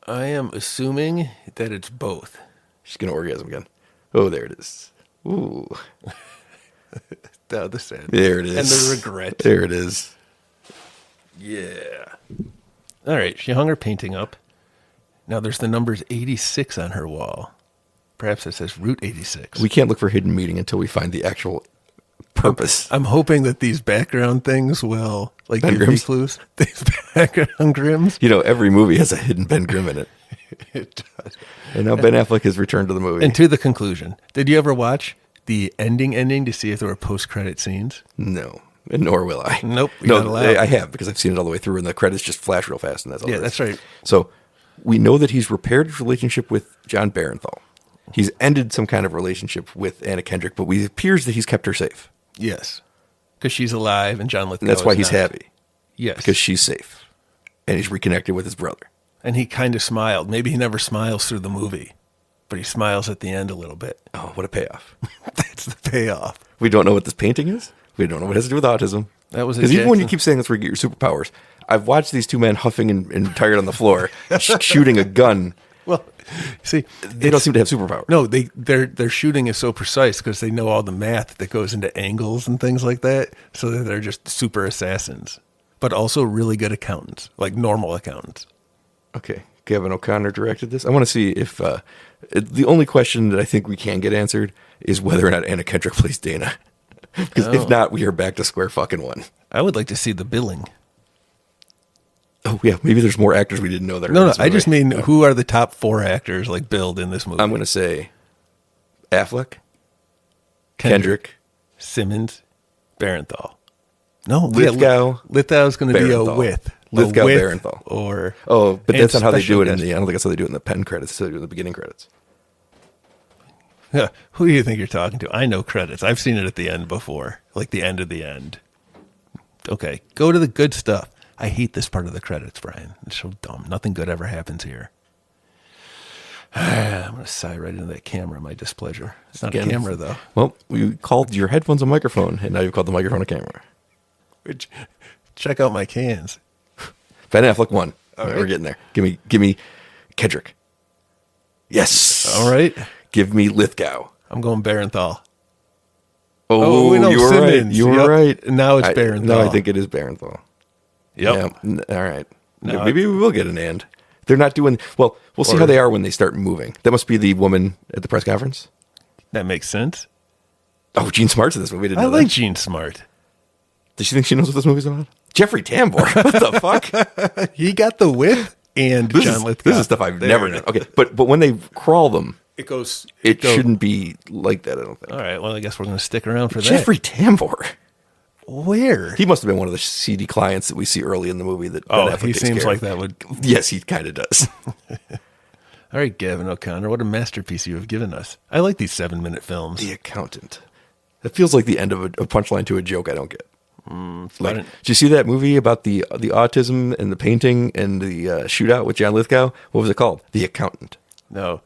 [SPEAKER 2] I am assuming that it's both.
[SPEAKER 1] She's going to orgasm again. Oh, there it is. Ooh.
[SPEAKER 2] The sad.
[SPEAKER 1] There it is.
[SPEAKER 2] And the regret.
[SPEAKER 1] There it is.
[SPEAKER 2] Yeah. All right. She hung her painting up. Now there's the numbers 86 on her wall. Perhaps it says Route 86.
[SPEAKER 1] We can't look for hidden meaning until we find the actual purpose.
[SPEAKER 2] I'm hoping that these background things will give me clues. These background Grimms.
[SPEAKER 1] You know, every movie has a hidden Ben Grimm in it.
[SPEAKER 2] It does.
[SPEAKER 1] And now Ben Affleck has returned to the movie.
[SPEAKER 2] And to the conclusion, did you ever watch the ending to see if there were post-credit scenes?
[SPEAKER 1] No, and nor will I.
[SPEAKER 2] Nope. You're not allowed.
[SPEAKER 1] I have, because I've seen it all the way through, and the credits just flash real fast, and that's all.
[SPEAKER 2] Yeah, that's right.
[SPEAKER 1] So we know that he's repaired his relationship with John Barenthal. He's ended some kind of relationship with Anna Kendrick, but it appears that he's kept her safe.
[SPEAKER 2] Yes. Because she's alive and John Lithgow
[SPEAKER 1] And that's why he's
[SPEAKER 2] not.
[SPEAKER 1] happy.
[SPEAKER 2] Yes.
[SPEAKER 1] Because she's safe. And he's reconnected with his brother.
[SPEAKER 2] And he kind of smiled. Maybe he never smiles through the movie, but he smiles at the end a little bit.
[SPEAKER 1] Oh, what a payoff.
[SPEAKER 2] That's the payoff.
[SPEAKER 1] We don't know what this painting is. We don't know what it has to do with autism.
[SPEAKER 2] That was
[SPEAKER 1] because even when you keep saying that's where you get your superpowers, I've watched these two men huffing and tired on the floor, shooting a gun.
[SPEAKER 2] Well, see,
[SPEAKER 1] they don't seem to have superpowers.
[SPEAKER 2] No, their shooting is so precise because they know all the math that goes into angles and things like that. So that they're just super assassins, but also really good accountants, like normal accountants.
[SPEAKER 1] Okay, Kevin O'Connor directed this. I want to see if the only question that I think we can get answered is whether or not Anna Kendrick plays Dana. Because if not, we are back to square fucking one.
[SPEAKER 2] I would like to see the billing.
[SPEAKER 1] Oh, yeah. Maybe there's more actors we didn't know that are in
[SPEAKER 2] No,
[SPEAKER 1] this
[SPEAKER 2] I just
[SPEAKER 1] movie.
[SPEAKER 2] mean who are the top 4 actors like billed in this movie?
[SPEAKER 1] I'm going to say Affleck, Kendrick,
[SPEAKER 2] Simmons, Barenthal. No,
[SPEAKER 1] Lithgow.
[SPEAKER 2] Lithgow's going to be a
[SPEAKER 1] Barenthal.
[SPEAKER 2] with.
[SPEAKER 1] Lithgow,
[SPEAKER 2] with
[SPEAKER 1] Barenthal.
[SPEAKER 2] Or
[SPEAKER 1] but that's not how they do it
[SPEAKER 2] guest.
[SPEAKER 1] I don't think that's how they do it in the pen credits. That's how they do it in the beginning credits.
[SPEAKER 2] Yeah, who do you think you're talking to? I know credits. I've seen it at the end before, like the end of the end. Okay, go to the good stuff. I hate this part of the credits, Brian. It's so dumb. Nothing good ever happens here. I'm going to sigh right into that camera, my displeasure. It's not a camera, though.
[SPEAKER 1] Well, we called your headphones a microphone, and now you've called the microphone a camera.
[SPEAKER 2] Check out my cans.
[SPEAKER 1] Ben Affleck won.
[SPEAKER 2] All right.
[SPEAKER 1] We're getting there. Give me Kendrick. Yes.
[SPEAKER 2] All right.
[SPEAKER 1] Give me Lithgow.
[SPEAKER 2] I'm going Barenthal.
[SPEAKER 1] Oh,
[SPEAKER 2] no,
[SPEAKER 1] you were
[SPEAKER 2] Simmons.
[SPEAKER 1] right. You were right.
[SPEAKER 2] Now it's Barenthal.
[SPEAKER 1] No, I think it is Barenthal.
[SPEAKER 2] Yep.
[SPEAKER 1] Yeah. All right.
[SPEAKER 2] No,
[SPEAKER 1] Maybe we will get an and. They're not doing well. We'll see how they are when they start moving. That must be the woman at the press conference.
[SPEAKER 2] That makes sense.
[SPEAKER 1] Oh, Gene Smart's in this movie. We didn't know
[SPEAKER 2] I like
[SPEAKER 1] that.
[SPEAKER 2] Gene Smart.
[SPEAKER 1] Does she think she knows what this movie's about? Jeffrey Tambor. What the fuck?
[SPEAKER 2] He got the whip and John Lithgow.
[SPEAKER 1] This is stuff I've never done. Okay, but when they crawl them, it shouldn't be like that. I don't think.
[SPEAKER 2] All right. Well, I guess we're going to stick around for
[SPEAKER 1] Jeffrey Tambor.
[SPEAKER 2] Where?
[SPEAKER 1] He must have been one of the seedy clients that we see early in the movie. That Ben Affleck
[SPEAKER 2] he
[SPEAKER 1] takes
[SPEAKER 2] seems
[SPEAKER 1] care
[SPEAKER 2] like
[SPEAKER 1] of.
[SPEAKER 2] that would.
[SPEAKER 1] Yes, he kind of does.
[SPEAKER 2] All right, Gavin O'Connor, what a masterpiece you have given us. I like these 7-minute films.
[SPEAKER 1] The Accountant. That feels like the end of a punchline to a joke I don't get. Did you see that movie about the autism and the painting and the shootout with John Lithgow? What was it called? The Accountant.
[SPEAKER 2] No,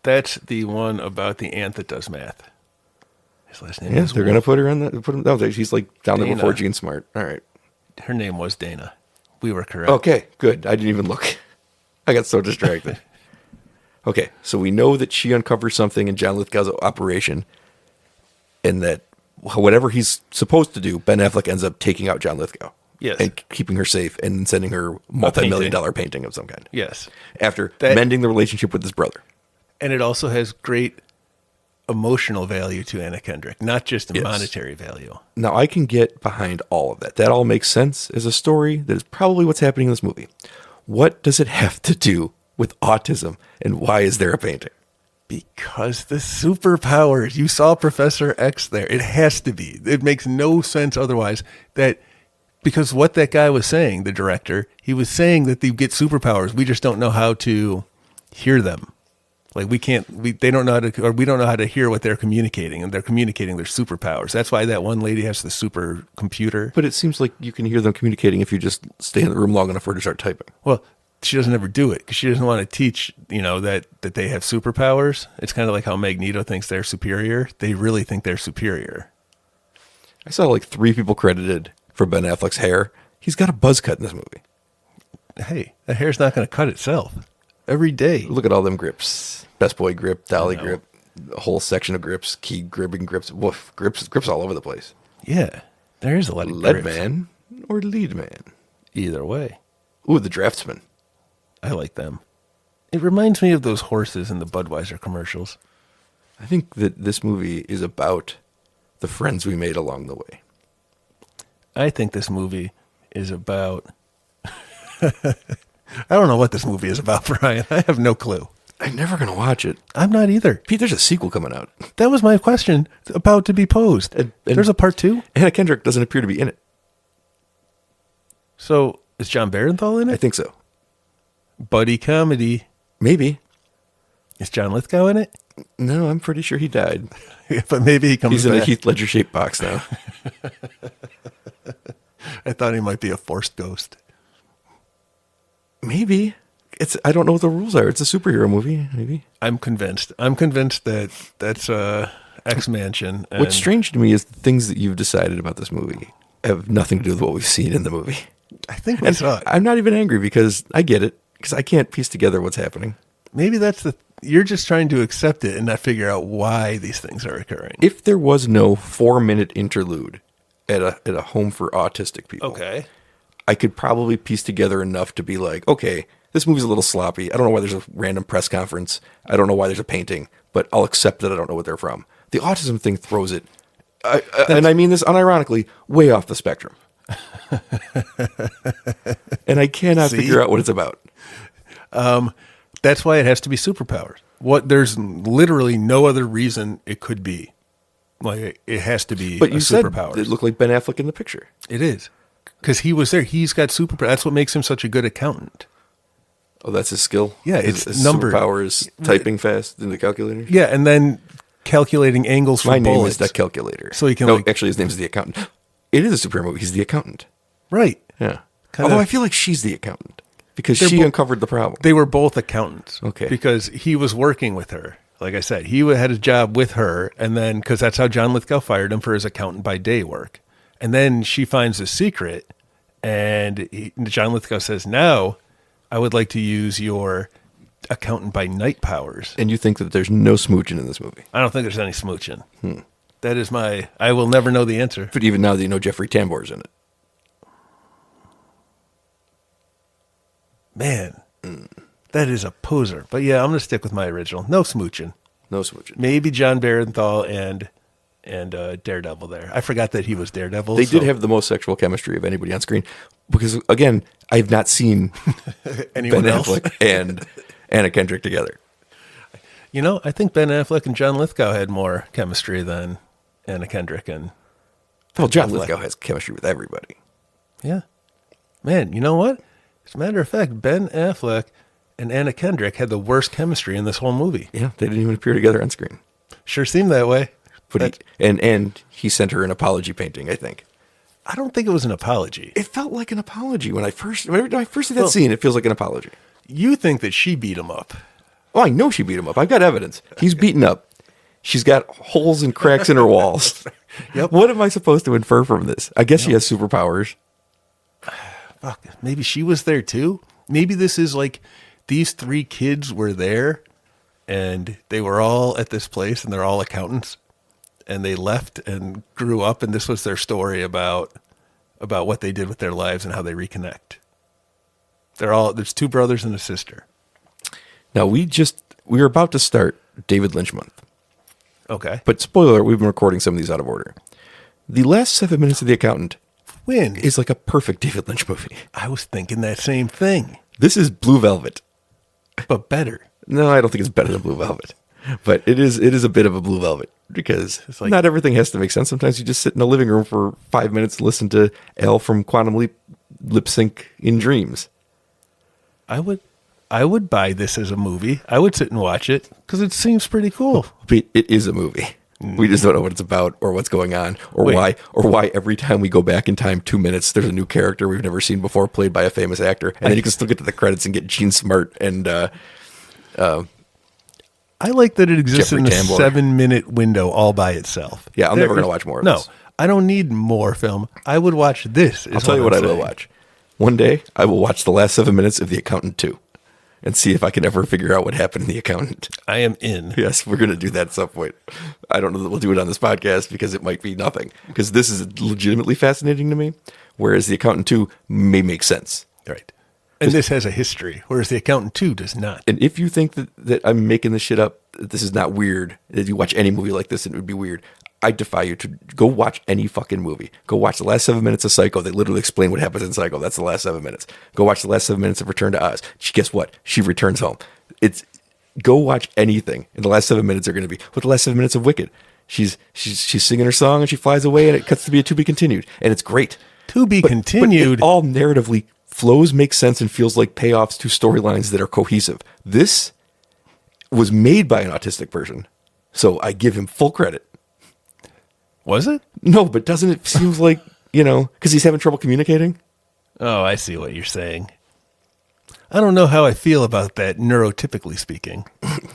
[SPEAKER 2] that's the one about the aunt that does math. His last name is
[SPEAKER 1] they're going to put her on that. Put him. No, she's like down there
[SPEAKER 2] Dana.
[SPEAKER 1] before Gene Smart. All right.
[SPEAKER 2] Her name was Dana. We were correct.
[SPEAKER 1] Okay, good. I didn't even look. I got so distracted. Okay, so we know that she uncovers something in John Lithgow's operation, and that whatever he's supposed to do, Ben Affleck ends up taking out John Lithgow.
[SPEAKER 2] Yes.
[SPEAKER 1] And keeping her safe and sending her multi-million-dollar painting of some kind.
[SPEAKER 2] Yes.
[SPEAKER 1] After mending the relationship with his brother.
[SPEAKER 2] And it also has great emotional value to Anna Kendrick, not just monetary value.
[SPEAKER 1] Now, I can get behind all of that. That all makes sense as a story. That is probably what's happening in this movie. What does it have to do with autism, and why is there a painting?
[SPEAKER 2] Because the superpowers. You saw Professor X there. It has to be. It makes no sense otherwise. Because what that guy was saying, the director, he was saying that they get superpowers. We just don't know how to hear them. Like we don't know how to, or we don't know how to hear what they're communicating, and they're communicating their superpowers. That's why that one lady has the supercomputer.
[SPEAKER 1] But it seems like you can hear them communicating if you just stay in the room long enough for her to start typing.
[SPEAKER 2] Well, she doesn't ever do it because she doesn't want to teach, that they have superpowers. It's kind of like how Magneto thinks they're superior. They really think they're superior.
[SPEAKER 1] I saw like 3 people credited for Ben Affleck's hair. He's got a buzz cut in this movie.
[SPEAKER 2] Hey, that hair's not going to cut itself every day.
[SPEAKER 1] Look at all them grips. Best boy grip, dolly grip, a whole section of grips, key gripping grips, woof, grips all over the place.
[SPEAKER 2] Yeah, there is a lot of
[SPEAKER 1] Lead
[SPEAKER 2] grips.
[SPEAKER 1] man or lead man?
[SPEAKER 2] Either way.
[SPEAKER 1] Ooh, the draftsman.
[SPEAKER 2] I like them. It reminds me of those horses in the Budweiser commercials.
[SPEAKER 1] I think that this movie is about the friends we made along the way.
[SPEAKER 2] I think this movie is about... I don't know what this movie is about, Brian. I have no clue.
[SPEAKER 1] I'm never going to watch it.
[SPEAKER 2] I'm not either.
[SPEAKER 1] Pete, there's a sequel coming out.
[SPEAKER 2] That was my question about to be posed.
[SPEAKER 1] And
[SPEAKER 2] There's a part 2?
[SPEAKER 1] Anna Kendrick doesn't appear to be in it.
[SPEAKER 2] So, is John Barenthal in it?
[SPEAKER 1] I think so.
[SPEAKER 2] Buddy comedy.
[SPEAKER 1] Maybe.
[SPEAKER 2] Is John Lithgow in it?
[SPEAKER 1] No, I'm pretty sure he died.
[SPEAKER 2] Yeah, but maybe he comes
[SPEAKER 1] He's
[SPEAKER 2] back.
[SPEAKER 1] in a Heath Ledger shaped box now.
[SPEAKER 2] I thought he might be a forced ghost.
[SPEAKER 1] Maybe. I don't know what the rules are. It's a superhero movie, maybe.
[SPEAKER 2] I'm convinced. I'm convinced that that's X-Mansion. And
[SPEAKER 1] What's strange to me is the things that you've decided about this movie have nothing to do with what we've seen in the movie.
[SPEAKER 2] I think we saw it.
[SPEAKER 1] I'm not even angry because I get it, because I can't piece together what's happening.
[SPEAKER 2] Maybe you're just trying to accept it and not figure out why these things are occurring.
[SPEAKER 1] If there was no 4-minute interlude at a home for autistic people,
[SPEAKER 2] Okay.
[SPEAKER 1] I could probably piece together enough to be like, okay, this movie's a little sloppy. I don't know why there's a random press conference. I don't know why there's a painting, but I'll accept that I don't know what they're from. The autism thing throws it, and I mean this unironically, way off the spectrum. And I cannot figure out what it's about.
[SPEAKER 2] That's why it has to be superpowers. There's literally no other reason it could be. Like it has to be.
[SPEAKER 1] But you said
[SPEAKER 2] superpowers.
[SPEAKER 1] it looked like Ben Affleck in the picture.
[SPEAKER 2] It is because he was there. He's got superpowers. That's what makes him such a good accountant.
[SPEAKER 1] Oh, that's his skill?
[SPEAKER 2] Yeah,
[SPEAKER 1] his
[SPEAKER 2] number.
[SPEAKER 1] superpower is typing fast in the calculator?
[SPEAKER 2] Yeah, and then calculating angles for
[SPEAKER 1] My
[SPEAKER 2] bullets.
[SPEAKER 1] name is the calculator.
[SPEAKER 2] So he can,
[SPEAKER 1] No,
[SPEAKER 2] like-
[SPEAKER 1] actually, his name is the accountant. It is a superhero movie. He's the accountant.
[SPEAKER 2] Right.
[SPEAKER 1] Yeah.
[SPEAKER 2] Kinda-
[SPEAKER 1] Although I feel like she's the accountant because
[SPEAKER 2] They're
[SPEAKER 1] she
[SPEAKER 2] bo-
[SPEAKER 1] uncovered the problem.
[SPEAKER 2] They were both accountants.
[SPEAKER 1] Okay.
[SPEAKER 2] Because he was working with her. Like I said, he had a job with her, and then because that's how John Lithgow fired him for his accountant by day work. And then she finds a secret, and John Lithgow says, "Now, I would like to use your accountant by night powers."
[SPEAKER 1] And you think that there's no smooching in this movie.
[SPEAKER 2] I don't think there's any smooching. That is I will never know the answer.
[SPEAKER 1] But even now that you know Jeffrey Tambor's in it.
[SPEAKER 2] Man, that is a poser. But yeah, I'm going to stick with my original. No smooching.
[SPEAKER 1] No smooching.
[SPEAKER 2] Maybe John Barenthal and Daredevil there. I forgot that he was Daredevil.
[SPEAKER 1] They did have the most sexual chemistry of anybody on screen because, again, I've not seen
[SPEAKER 2] anyone
[SPEAKER 1] Ben
[SPEAKER 2] else.
[SPEAKER 1] Affleck and Anna Kendrick together.
[SPEAKER 2] You know, I think Ben Affleck and John Lithgow had more chemistry than Anna Kendrick and
[SPEAKER 1] Well, John
[SPEAKER 2] Affleck.
[SPEAKER 1] Lithgow has chemistry with everybody.
[SPEAKER 2] yeah. Man, you know what? As a matter of fact, Ben Affleck and Anna Kendrick had the worst chemistry in this whole movie.
[SPEAKER 1] Yeah, they didn't even appear together on screen.
[SPEAKER 2] Sure seemed that way.
[SPEAKER 1] But he sent her an apology painting, I think.
[SPEAKER 2] I don't think it was an apology.
[SPEAKER 1] It felt like an apology when I first see that scene. It feels like an apology.
[SPEAKER 2] You think that she beat him up.
[SPEAKER 1] Oh, I know she beat him up. I've got evidence. He's beaten up. She's got holes and cracks in her walls.
[SPEAKER 2] Yep.
[SPEAKER 1] What am I supposed to infer from this? I guess she has superpowers.
[SPEAKER 2] Fuck, maybe she was there too. Maybe this is like these three kids were there and they were all at this place and they're all accountants and they left and grew up and this was their story about what they did with their lives and how they reconnect. There's two brothers and a sister.
[SPEAKER 1] Now, we were about to start David Lynch month.
[SPEAKER 2] Okay.
[SPEAKER 1] But spoiler, we've been recording some of these out of order. The last 7 minutes of The Accountant
[SPEAKER 2] When
[SPEAKER 1] is like a perfect David Lynch movie.
[SPEAKER 2] I was thinking that same thing,
[SPEAKER 1] This is Blue Velvet.
[SPEAKER 2] but better.
[SPEAKER 1] No, I don't think it's better than Blue Velvet. But it is a bit of a Blue Velvet because
[SPEAKER 2] It's like-
[SPEAKER 1] not everything has to make sense. Sometimes you just sit in the living room for 5 minutes and listen to Al from Quantum Leap lip sync in dreams.
[SPEAKER 2] I would buy this as a movie. I would sit and watch it because it seems pretty cool.
[SPEAKER 1] But it is a movie. We just don't know what it's about or what's going on or
[SPEAKER 2] Wait.
[SPEAKER 1] why every time we go back in time 2 minutes, there's a new character we've never seen before played by a famous actor. And then you can still get to the credits and get Gene Smart and
[SPEAKER 2] I like that it exists
[SPEAKER 1] Jeffrey
[SPEAKER 2] in a
[SPEAKER 1] Tambor.
[SPEAKER 2] 7-minute window all by itself.
[SPEAKER 1] Yeah, I'm never gonna watch more of
[SPEAKER 2] No,
[SPEAKER 1] this.
[SPEAKER 2] I don't need more film. I would watch this.
[SPEAKER 1] I'll tell you what I will watch. One day, I will watch the last 7 minutes of The Accountant 2 and see if I can ever figure out what happened in The Accountant.
[SPEAKER 2] I am in.
[SPEAKER 1] Yes, we're going to do that at some point. I don't know that we'll do it on this podcast because it might be nothing. Because this is legitimately fascinating to me, whereas The Accountant 2 may make sense.
[SPEAKER 2] Right. And this has a history, whereas The Accountant 2 does not.
[SPEAKER 1] And if you think that I'm making this shit up, that this is not weird, that you watch any movie like this and it would be weird, I defy you to go watch any fucking movie. Go watch the last 7 minutes of Psycho. They literally explain what happens in Psycho. That's the last 7 minutes. Go watch the last 7 minutes of Return to Oz. Guess what? She returns home. Go watch anything, and the last 7 minutes are going to be what the last 7 minutes of Wicked. She's singing her song and she flies away, and it cuts to be a to be continued, and it's great.
[SPEAKER 2] To be
[SPEAKER 1] But
[SPEAKER 2] continued.
[SPEAKER 1] it all narratively flows, makes sense, and feels like payoffs to storylines that are cohesive. This, was made by an autistic person. So I give him full credit.
[SPEAKER 2] Was it?
[SPEAKER 1] No, but doesn't it seems like, because he's having trouble communicating?
[SPEAKER 2] Oh, I see what you're saying. I don't know how I feel about that, neurotypically speaking.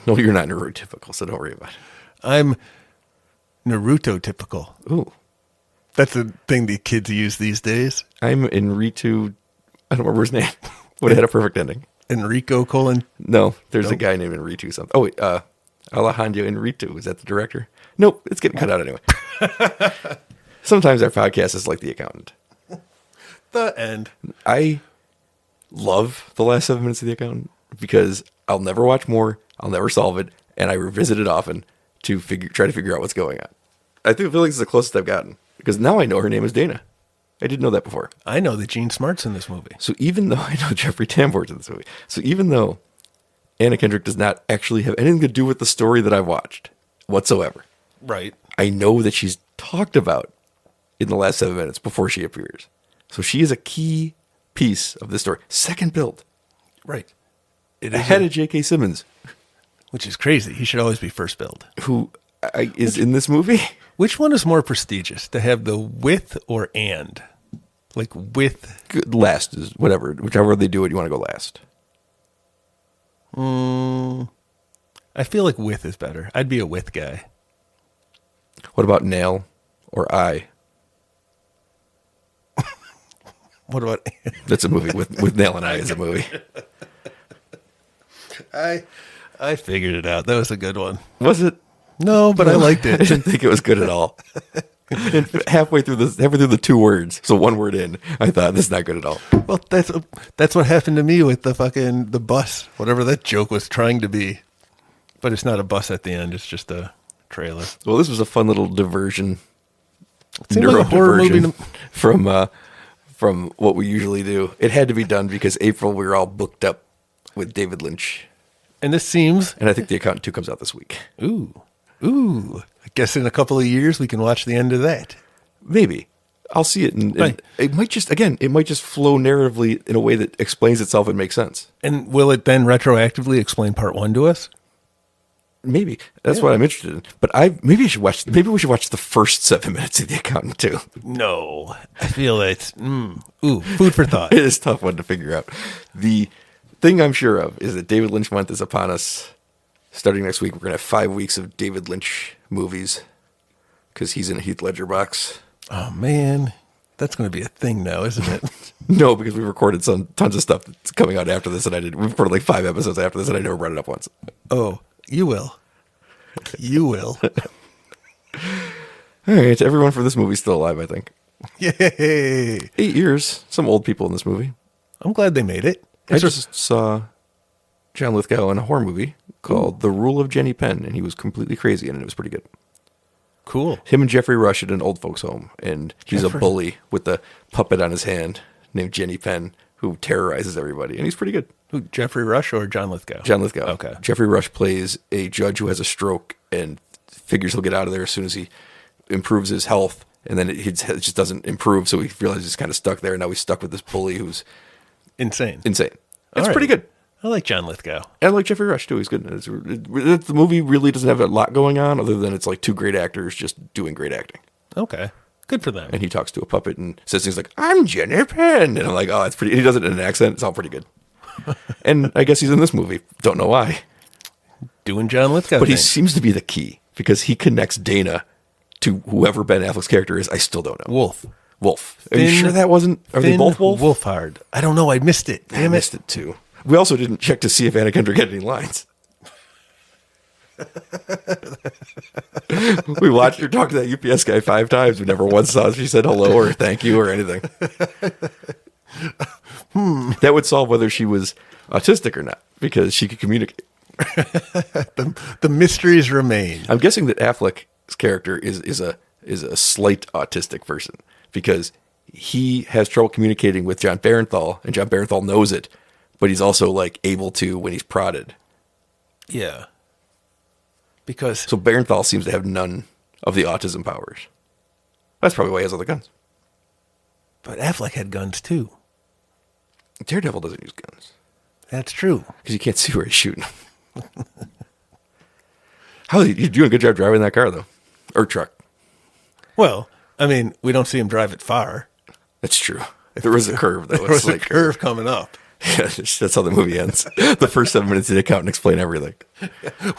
[SPEAKER 1] No, you're not neurotypical, so don't worry about it.
[SPEAKER 2] I'm Naruto-typical.
[SPEAKER 1] Ooh.
[SPEAKER 2] That's a thing the kids use these days.
[SPEAKER 1] I'm Enritu. I don't remember his name. Would have had a perfect ending.
[SPEAKER 2] Enrico colon.
[SPEAKER 1] No, there's a guy named Enritu something. Oh, wait. Alejandro Enritu. Is that the director? Nope. It's getting cut out anyway. Sometimes our podcast is like The Accountant.
[SPEAKER 2] The end.
[SPEAKER 1] I love the last 7 minutes of The Accountant because I'll never watch more. I'll never solve it. And I revisit it often to try to figure out what's going on. I feel like this is the closest I've gotten because now I know her name is Dana. I didn't know that before.
[SPEAKER 2] I know that Gene Smart's in this movie.
[SPEAKER 1] So even though I know Jeffrey Tambor's in this movie, so even though Anna Kendrick does not actually have anything to do with the story that I've watched whatsoever,
[SPEAKER 2] Right.
[SPEAKER 1] I know that she's talked about in the last 7 minutes before she appears. So she is a key piece of this story. Second build.
[SPEAKER 2] Right.
[SPEAKER 1] Ahead of JK Simmons.
[SPEAKER 2] Which is crazy. He should always be first build.
[SPEAKER 1] Who is in this movie.
[SPEAKER 2] Which one is more prestigious, to have the with or and? Like with?
[SPEAKER 1] Last is whatever. Whichever they do it, you want to go last.
[SPEAKER 2] I feel like with is better. I'd be a with guy.
[SPEAKER 1] What about nail or eye?
[SPEAKER 2] What about?
[SPEAKER 1] That's a movie with nail and eye is a movie.
[SPEAKER 2] I figured it out. That was a good one.
[SPEAKER 1] Was it?
[SPEAKER 2] No, but I liked
[SPEAKER 1] I
[SPEAKER 2] it.
[SPEAKER 1] didn't think it was good at all. And halfway through the 2 words, so 1 word in, I thought this is not good at all.
[SPEAKER 2] Well, that's what happened to me with the bus, whatever that joke was trying to be. But it's not a bus at the end. It's just a trailer.
[SPEAKER 1] Well, this was a fun little diversion,
[SPEAKER 2] Seemed like a horror movie
[SPEAKER 1] from what we usually do. It had to be done because April we were all booked up with David Lynch,
[SPEAKER 2] And this seems.
[SPEAKER 1] and I think The Accountant 2 comes out this week.
[SPEAKER 2] Ooh. I guess in a couple of years we can watch the end of that.
[SPEAKER 1] Maybe I'll see it, and
[SPEAKER 2] Right.
[SPEAKER 1] it might just flow narratively in a way that explains itself and makes sense.
[SPEAKER 2] And will it then retroactively explain part 1 to us?
[SPEAKER 1] Maybe that's what I'm interested in. But maybe we should watch the first 7 minutes of The Accountant 2.
[SPEAKER 2] No. I feel it's food for thought.
[SPEAKER 1] It is a tough one to figure out. The thing I'm sure of is that David Lynch month is upon us. Starting next week, we're going to have 5 weeks of David Lynch movies because he's in a Heath Ledger box.
[SPEAKER 2] Oh, man. That's going to be a thing now, isn't it?
[SPEAKER 1] No, because we recorded tons of stuff that's coming out after this, and we recorded like 5 episodes after this, and I never brought it up once.
[SPEAKER 2] Oh, you will. You will.
[SPEAKER 1] All right, everyone for this movie's still alive, I think.
[SPEAKER 2] Yay.
[SPEAKER 1] 8 years. Some old people in this movie.
[SPEAKER 2] I'm glad they made it.
[SPEAKER 1] I just saw John Lithgow in a horror movie called The Rule of Jenny Penn, and he was completely crazy, and it was pretty good.
[SPEAKER 2] Cool.
[SPEAKER 1] Him and Jeffrey Rush at an old folks' home, and he's a bully with a puppet on his hand named Jenny Penn who terrorizes everybody, and he's pretty good.
[SPEAKER 2] Who, Jeffrey Rush or John Lithgow?
[SPEAKER 1] John Lithgow.
[SPEAKER 2] Okay.
[SPEAKER 1] Jeffrey Rush plays a judge who has a stroke and figures he'll get out of there as soon as he improves his health, and then it just doesn't improve, so he realizes he's kind of stuck there, and now he's stuck with this bully who's
[SPEAKER 2] Insane.
[SPEAKER 1] It's
[SPEAKER 2] All right.
[SPEAKER 1] pretty good.
[SPEAKER 2] I like John Lithgow.
[SPEAKER 1] I like Jeffrey Rush, too. He's good. The movie really doesn't have a lot going on other than it's like 2 great actors just doing great acting.
[SPEAKER 2] Okay. Good for them.
[SPEAKER 1] And he talks to a puppet and says things like, "I'm Jenny Penn." And I'm like, oh, that's pretty. He does it in an accent. It's all pretty good. And I guess he's in this movie. Don't know why.
[SPEAKER 2] Doing John Lithgow.
[SPEAKER 1] But he seems to be the key because he connects Dana to whoever Ben Affleck's character is. I still don't know. Wolf. Are you sure that wasn't? Are they both Wolf?
[SPEAKER 2] Wolfhard. I don't know. I missed it. Damn
[SPEAKER 1] I
[SPEAKER 2] it.
[SPEAKER 1] missed it too. We also didn't check to see if Anna Kendrick had any lines. We watched her talk to that UPS guy 5 times. We never once saw if she said hello or thank you or anything. That would solve whether she was autistic or not because she could communicate.
[SPEAKER 2] The mysteries remain.
[SPEAKER 1] I'm guessing that Affleck's character is a slight autistic person because he has trouble communicating with John Barenthal, and John Barenthal knows it, but he's also like able to when he's prodded.
[SPEAKER 2] Yeah. Because
[SPEAKER 1] So Barenthal seems to have none of the autism powers. That's probably why he has all the guns.
[SPEAKER 2] But Affleck had guns too.
[SPEAKER 1] Daredevil doesn't use guns
[SPEAKER 2] That's true.
[SPEAKER 1] because you can't see where he's shooting. You're doing a good job driving that car, though. Or truck.
[SPEAKER 2] Well, I mean, we don't see him drive it far.
[SPEAKER 1] That's true. There was a curve, though.
[SPEAKER 2] There was a curve coming up.
[SPEAKER 1] Yeah, that's how the movie ends. The first 7 minutes, they count and explain everything.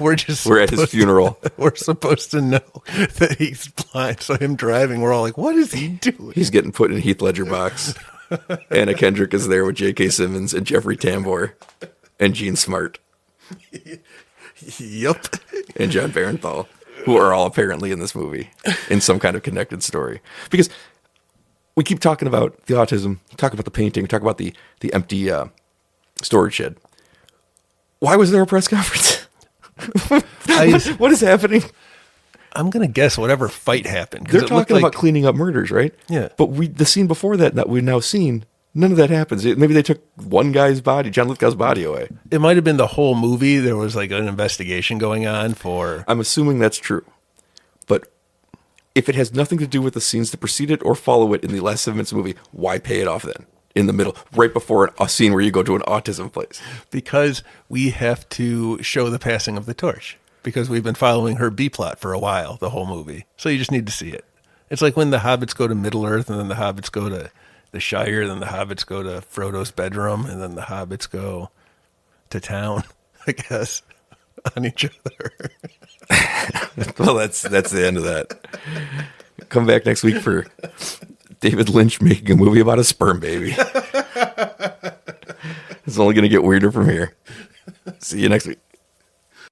[SPEAKER 2] We're
[SPEAKER 1] at his funeral.
[SPEAKER 2] We're supposed to know that he's blind. So him driving, we're all like, what is he doing?
[SPEAKER 1] He's getting put in a Heath Ledger box. Anna Kendrick is there with JK Simmons and Jeffrey Tambor and Gene Smart.
[SPEAKER 2] Yep.
[SPEAKER 1] And John Barenthal, who are all apparently in this movie in some kind of connected story. Because we keep talking about the autism, talk about the painting, talk about the empty storage shed. Why was there a press conference? What is happening?
[SPEAKER 2] I'm going to guess whatever fight happened.
[SPEAKER 1] They're talking about cleaning up murders, right?
[SPEAKER 2] Yeah.
[SPEAKER 1] But the scene before that we've now seen, none of that happens. Maybe they took one guy's body, John Lithgow's body, away.
[SPEAKER 2] It might have been the whole movie. There was like an investigation going on for...
[SPEAKER 1] I'm assuming that's true. But if it has nothing to do with the scenes that precede it or follow it in the last 7 minutes of the movie, why pay it off then? In the middle, right before a scene where you go to an autism place.
[SPEAKER 2] Because we have to show the passing of the torch. Because we've been following her B-plot for a while, the whole movie. So you just need to see it. It's like when the hobbits go to Middle-earth, and then the hobbits go to the Shire, then the hobbits go to Frodo's bedroom, and then the hobbits go to town, I guess, on each other.
[SPEAKER 1] Well, that's the end of that. Come back next week for David Lynch making a movie about a sperm baby. It's only going to get weirder from here. See you next week.